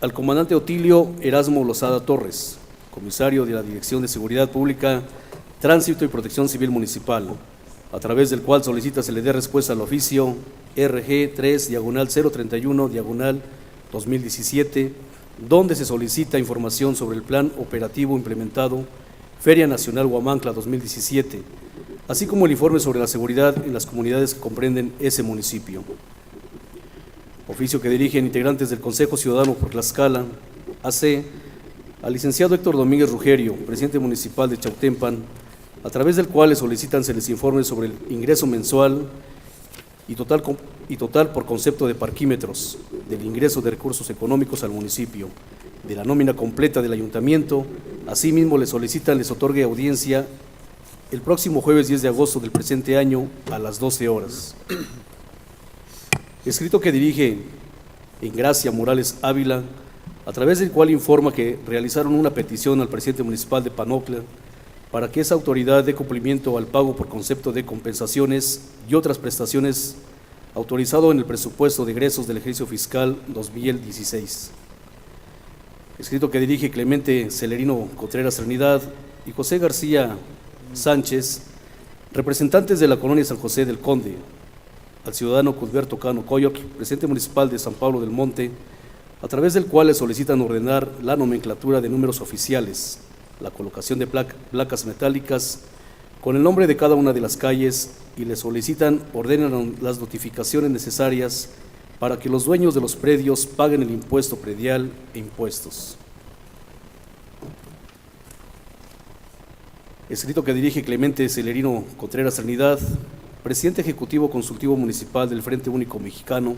al comandante Otilio Erasmo Lozada Torres, comisario de la Dirección de Seguridad Pública, Tránsito y Protección Civil Municipal, a través del cual solicita se le dé respuesta al oficio RG 3/031/2017, donde se solicita información sobre el plan operativo implementado Feria Nacional Huamancla 2017, así como el informe sobre la seguridad en las comunidades que comprenden ese municipio. Oficio que dirigen integrantes del Consejo Ciudadano por Tlaxcala, AC, al licenciado Héctor Domínguez Rugerio, presidente municipal de Chautempan, a través del cual le solicitan se les informe sobre el ingreso mensual y total por concepto de parquímetros, del ingreso de recursos económicos al municipio, de la nómina completa del ayuntamiento. Asimismo, le solicitan les otorgue audiencia el próximo jueves 10 de agosto del presente año a las 12 horas. Escrito que dirige Engracia Morales Ávila, a través del cual informa que realizaron una petición al presidente municipal de Panocla para que esa autoridad dé cumplimiento al pago por concepto de compensaciones y otras prestaciones autorizado en el presupuesto de egresos del ejercicio fiscal 2016. Escrito que dirige Clemente Celerino Contreras Trinidad y José García Sánchez, representantes de la colonia San José del Conde, al ciudadano Cudberto Cano Coyoc, presidente municipal de San Pablo del Monte, a través del cual le solicitan ordenar la nomenclatura de números oficiales, la colocación de placas metálicas con el nombre de cada una de las calles y le solicitan ordenen las notificaciones necesarias para que los dueños de los predios paguen el impuesto predial e impuestos. Escrito que dirige Clemente Celerino Contreras Trinidad, presidente ejecutivo consultivo municipal del Frente Único Mexicano,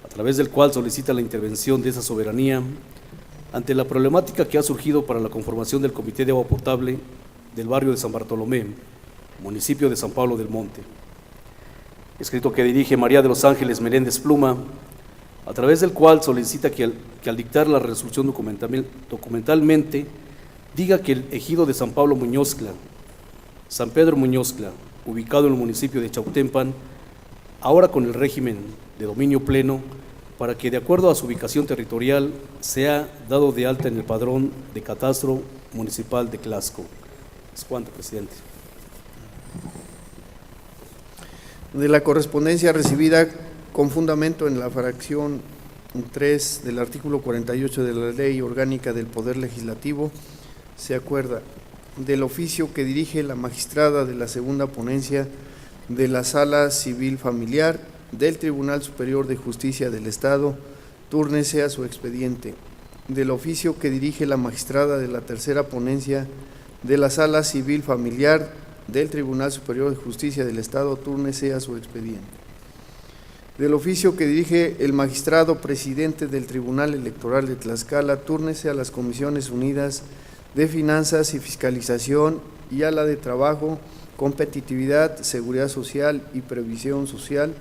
a través del cual solicita la intervención de esa soberanía ante la problemática que ha surgido para la conformación del Comité de Agua Potable del barrio de San Bartolomé, municipio de San Pablo del Monte. Escrito que dirige María de los Ángeles Meléndez Pluma, a través del cual solicita que al dictar la resolución documentalmente diga que el ejido de San Pablo Muñozcla, San Pedro Muñozcla, ubicado en el municipio de Chautempan, ahora con el régimen de dominio pleno, para que de acuerdo a su ubicación territorial sea dado de alta en el padrón de catastro municipal de Tlaxco. Es cuanto, presidente. De la correspondencia recibida con fundamento en la fracción 3 del artículo 48 de la Ley Orgánica del Poder Legislativo, se acuerda del oficio que dirige la magistrada de la segunda ponencia de la Sala Civil Familiar del Tribunal Superior de Justicia del Estado, túrnese a su expediente. Del oficio que dirige la magistrada de la tercera ponencia de la Sala Civil Familiar del Tribunal Superior de Justicia del Estado, túrnese a su expediente. Del oficio que dirige el magistrado presidente del Tribunal Electoral de Tlaxcala, túrnese a las Comisiones Unidas de Finanzas y Fiscalización y a la de Trabajo, Competitividad, Seguridad Social y Previsión Social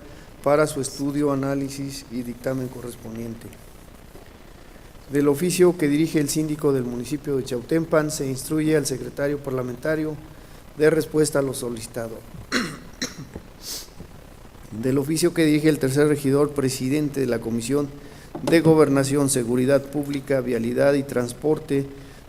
para su estudio, análisis y dictamen correspondiente. Del oficio que dirige el síndico del municipio de Chautempan, se instruye al secretario parlamentario de respuesta a lo solicitado. Del oficio que dirige el tercer regidor presidente de la Comisión de Gobernación, Seguridad Pública, Vialidad y Transporte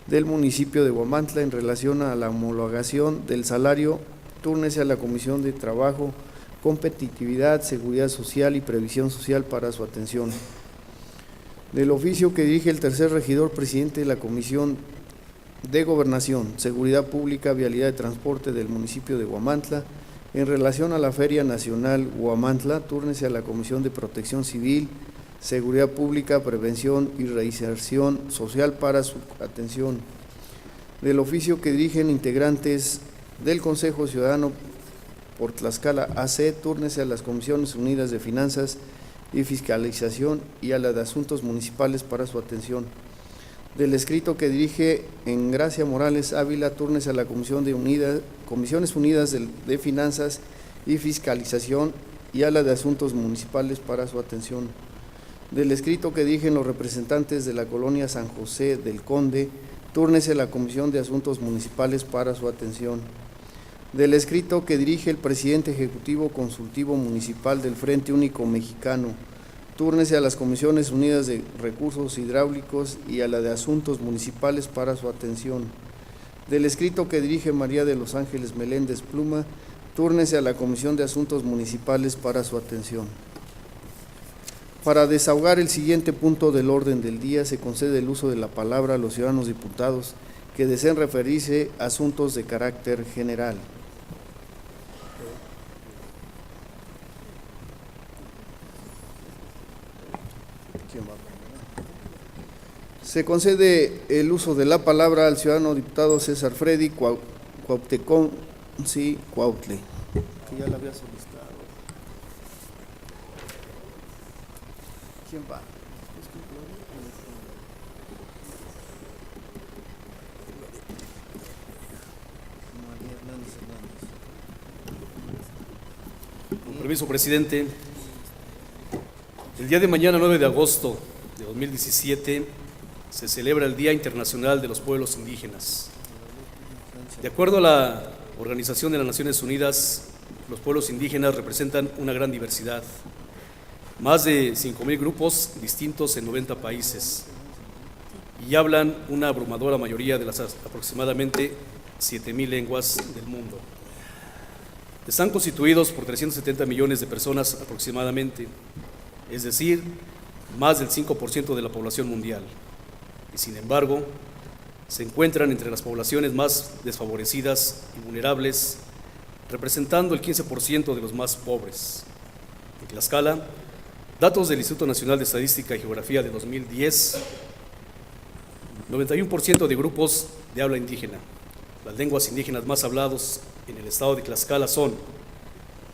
del municipio de Huamantla en relación a la homologación del salario, túrnese a la Comisión de Trabajo, Competitividad, Seguridad Social y Previsión Social para su atención. Del oficio que dirige el tercer regidor presidente de la Comisión de Gobernación, Seguridad Pública, Vialidad y Transporte del municipio de Huamantla en relación a la Feria Nacional Huamantla, túrnese a la Comisión de Protección Civil, Seguridad Pública, Prevención y Reinserción Social para su atención. Del oficio que dirigen integrantes del Consejo Ciudadano por Tlaxcala AC, túrnese a las Comisiones Unidas de Finanzas y Fiscalización y a la de Asuntos Municipales para su atención. Del escrito que dirige Engracia Morales Ávila, túrnese a la Comisiones Unidas de Finanzas y Fiscalización y a la de Asuntos Municipales para su atención. Del escrito que dirigen los representantes de la colonia San José del Conde, túrnese a la Comisión de Asuntos Municipales para su atención. Del escrito que dirige el presidente ejecutivo consultivo municipal del Frente Único Mexicano, túrnese a las Comisiones Unidas de Recursos Hidráulicos y a la de Asuntos Municipales para su atención. Del escrito que dirige María de los Ángeles Meléndez Pluma, túrnese a la Comisión de Asuntos Municipales para su atención. Para desahogar el siguiente punto del orden del día, se concede el uso de la palabra a los ciudadanos diputados que deseen referirse a asuntos de carácter general. Se concede el uso de la palabra al ciudadano diputado César Freddy Cuauhtecón Cuautle, que ya la había solicitado. ¿Quién va? María Hernández. Con permiso, presidente. El día de mañana, 9 de agosto de 2017, se celebra el Día Internacional de los Pueblos Indígenas. De acuerdo a la Organización de las Naciones Unidas, los pueblos indígenas representan una gran diversidad, más de 5,000 grupos distintos en 90 países, y hablan una abrumadora mayoría de las aproximadamente 7,000 lenguas del mundo. Están constituidos por 370 millones de personas aproximadamente, es decir, más del 5% de la población mundial, y sin embargo, se encuentran entre las poblaciones más desfavorecidas y vulnerables, representando el 15% de los más pobres. En Tlaxcala, datos del Instituto Nacional de Estadística y Geografía de 2010, 91% de grupos de habla indígena. Las lenguas indígenas más hablados en el estado de Tlaxcala son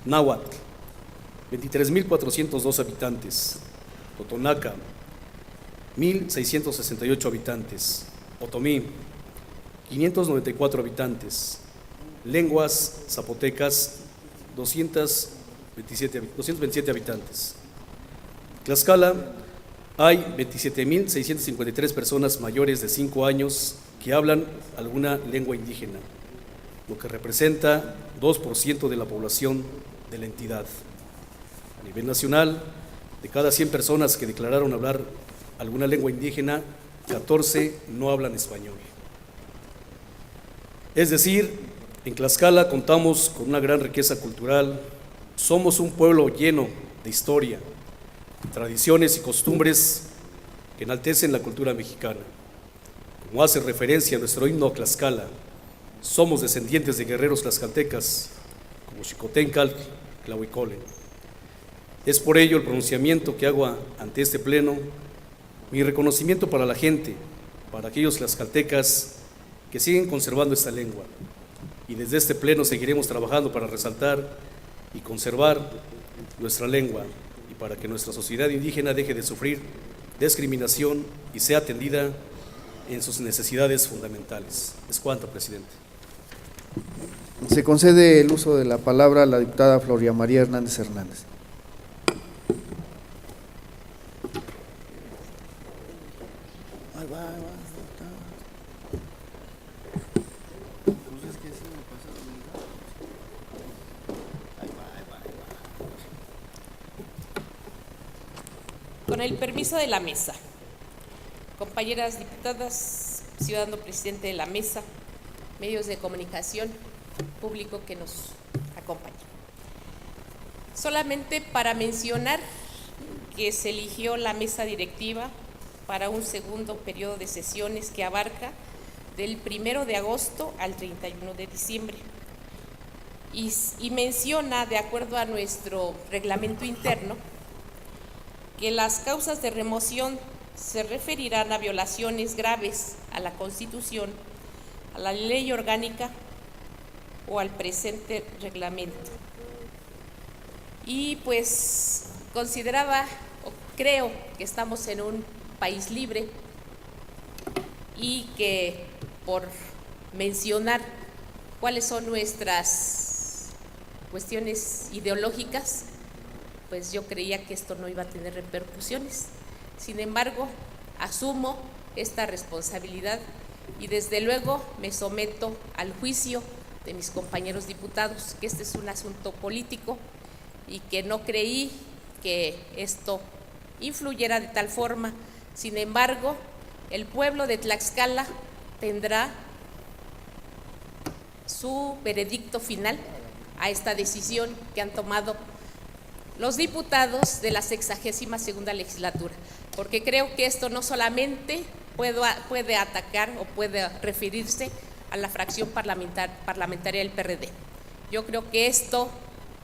náhuatl, 23,402 habitantes; totonaca, 1,668 habitantes; otomí, 594 habitantes; lenguas zapotecas, 227 habitantes. En Tlaxcala hay 27,653 personas mayores de 5 años que hablan alguna lengua indígena, lo que representa 2% de la población de la entidad. A nivel nacional, de cada 100 personas que declararon hablar alguna lengua indígena, 14 no hablan español. Es decir, en Tlaxcala contamos con una gran riqueza cultural, somos un pueblo lleno de historia, tradiciones y costumbres que enaltecen la cultura mexicana. Como hace referencia a nuestro himno Tlaxcala, somos descendientes de guerreros tlaxcaltecas, como Xicoténcatl, Tlahuicole. Es por ello el pronunciamiento que hago ante este pleno, mi reconocimiento para la gente, para aquellos tlaxcaltecas que siguen conservando esta lengua. Y desde este pleno seguiremos trabajando para resaltar y conservar nuestra lengua y para que nuestra sociedad indígena deje de sufrir discriminación y sea atendida en sus necesidades fundamentales. Es cuanto, presidente. Se concede el uso de la palabra a la diputada Floria María Hernández Hernández. Con el permiso de la mesa, compañeras diputadas, ciudadano presidente de la mesa, medios de comunicación, público que nos acompaña. Solamente para mencionar que se eligió la mesa directiva para un segundo periodo de sesiones que abarca del 1 de agosto al 31 de diciembre. Y menciona, de acuerdo a nuestro reglamento interno, que las causas de remoción se referirán a violaciones graves a la Constitución, a la ley orgánica o al presente reglamento. Y pues consideraba, o creo que estamos en un país libre y que por mencionar cuáles son nuestras cuestiones ideológicas, pues yo creía que esto no iba a tener repercusiones. Sin embargo, asumo esta responsabilidad y desde luego me someto al juicio de mis compañeros diputados, que este es un asunto político y que no creí que esto influyera de tal forma. Sin embargo, el pueblo de Tlaxcala tendrá su veredicto final a esta decisión que han tomado los diputados de la 62ª legislatura, porque creo que esto no solamente puede atacar o puede referirse a la fracción parlamentaria del PRD. Yo creo que esto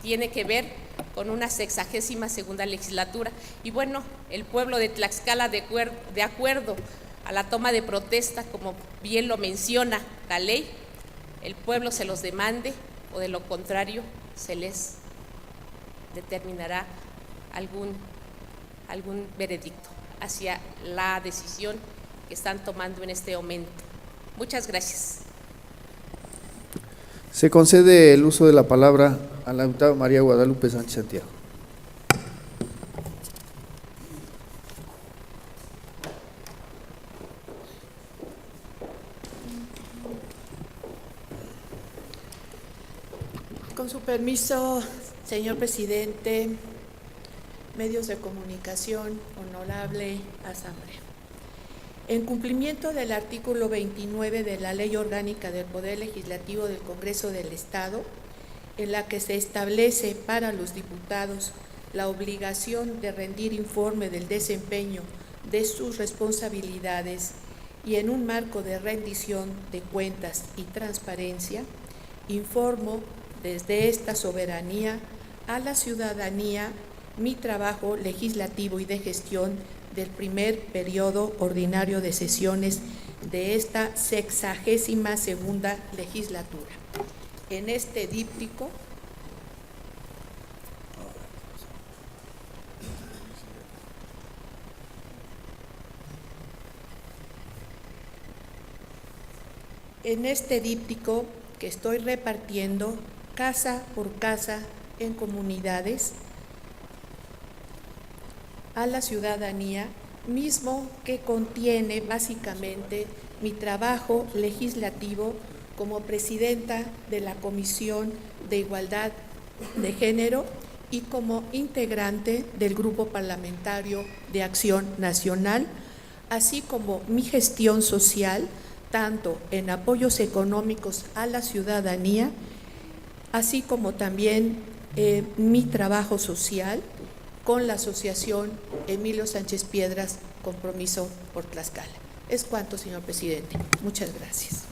tiene que ver con una 62ª legislatura y bueno, el pueblo de Tlaxcala, de acuerdo a la toma de protesta, como bien lo menciona la ley, el pueblo se los demande o de lo contrario se les determinará algún veredicto hacia la decisión que están tomando en este momento. Muchas gracias. Se concede el uso de la palabra a la diputada María Guadalupe Sánchez Santiago. Con su permiso, señor presidente, medios de comunicación, honorable asamblea. En cumplimiento del artículo 29 de la Ley Orgánica del Poder Legislativo del Congreso del Estado, en la que se establece para los diputados la obligación de rendir informe del desempeño de sus responsabilidades y en un marco de rendición de cuentas y transparencia, informo desde esta soberanía a la ciudadanía mi trabajo legislativo y de gestión del primer periodo ordinario de sesiones de esta 62ª legislatura. En este díptico que estoy repartiendo casa por casa en comunidades a la ciudadanía, mismo que contiene básicamente mi trabajo legislativo como presidenta de la Comisión de Igualdad de Género y como integrante del Grupo Parlamentario de Acción Nacional, así como mi gestión social, tanto en apoyos económicos a la ciudadanía, así como también mi trabajo social con la Asociación Emilio Sánchez Piedras, Compromiso por Tlaxcala. Es cuanto, señor presidente. Muchas gracias.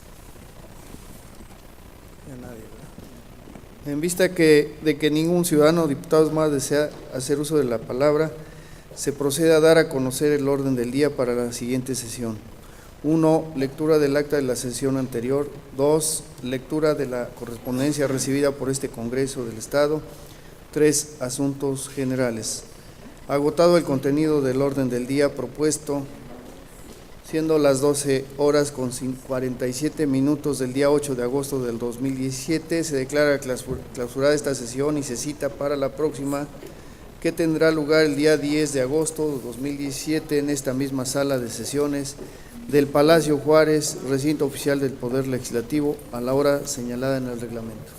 En vista de que ningún ciudadano o diputado más desea hacer uso de la palabra, se procede a dar a conocer el orden del día para la siguiente sesión. 1. Lectura del acta de la sesión anterior. 2. Lectura de la correspondencia recibida por este Congreso del Estado. 3. Asuntos generales. Agotado el contenido del orden del día propuesto, siendo las 12 horas con 47 minutos del día 8 de agosto del 2017, se declara clausurada esta sesión y se cita para la próxima, que tendrá lugar el día 10 de agosto de 2017 en esta misma sala de sesiones del Palacio Juárez, recinto oficial del Poder Legislativo, a la hora señalada en el reglamento.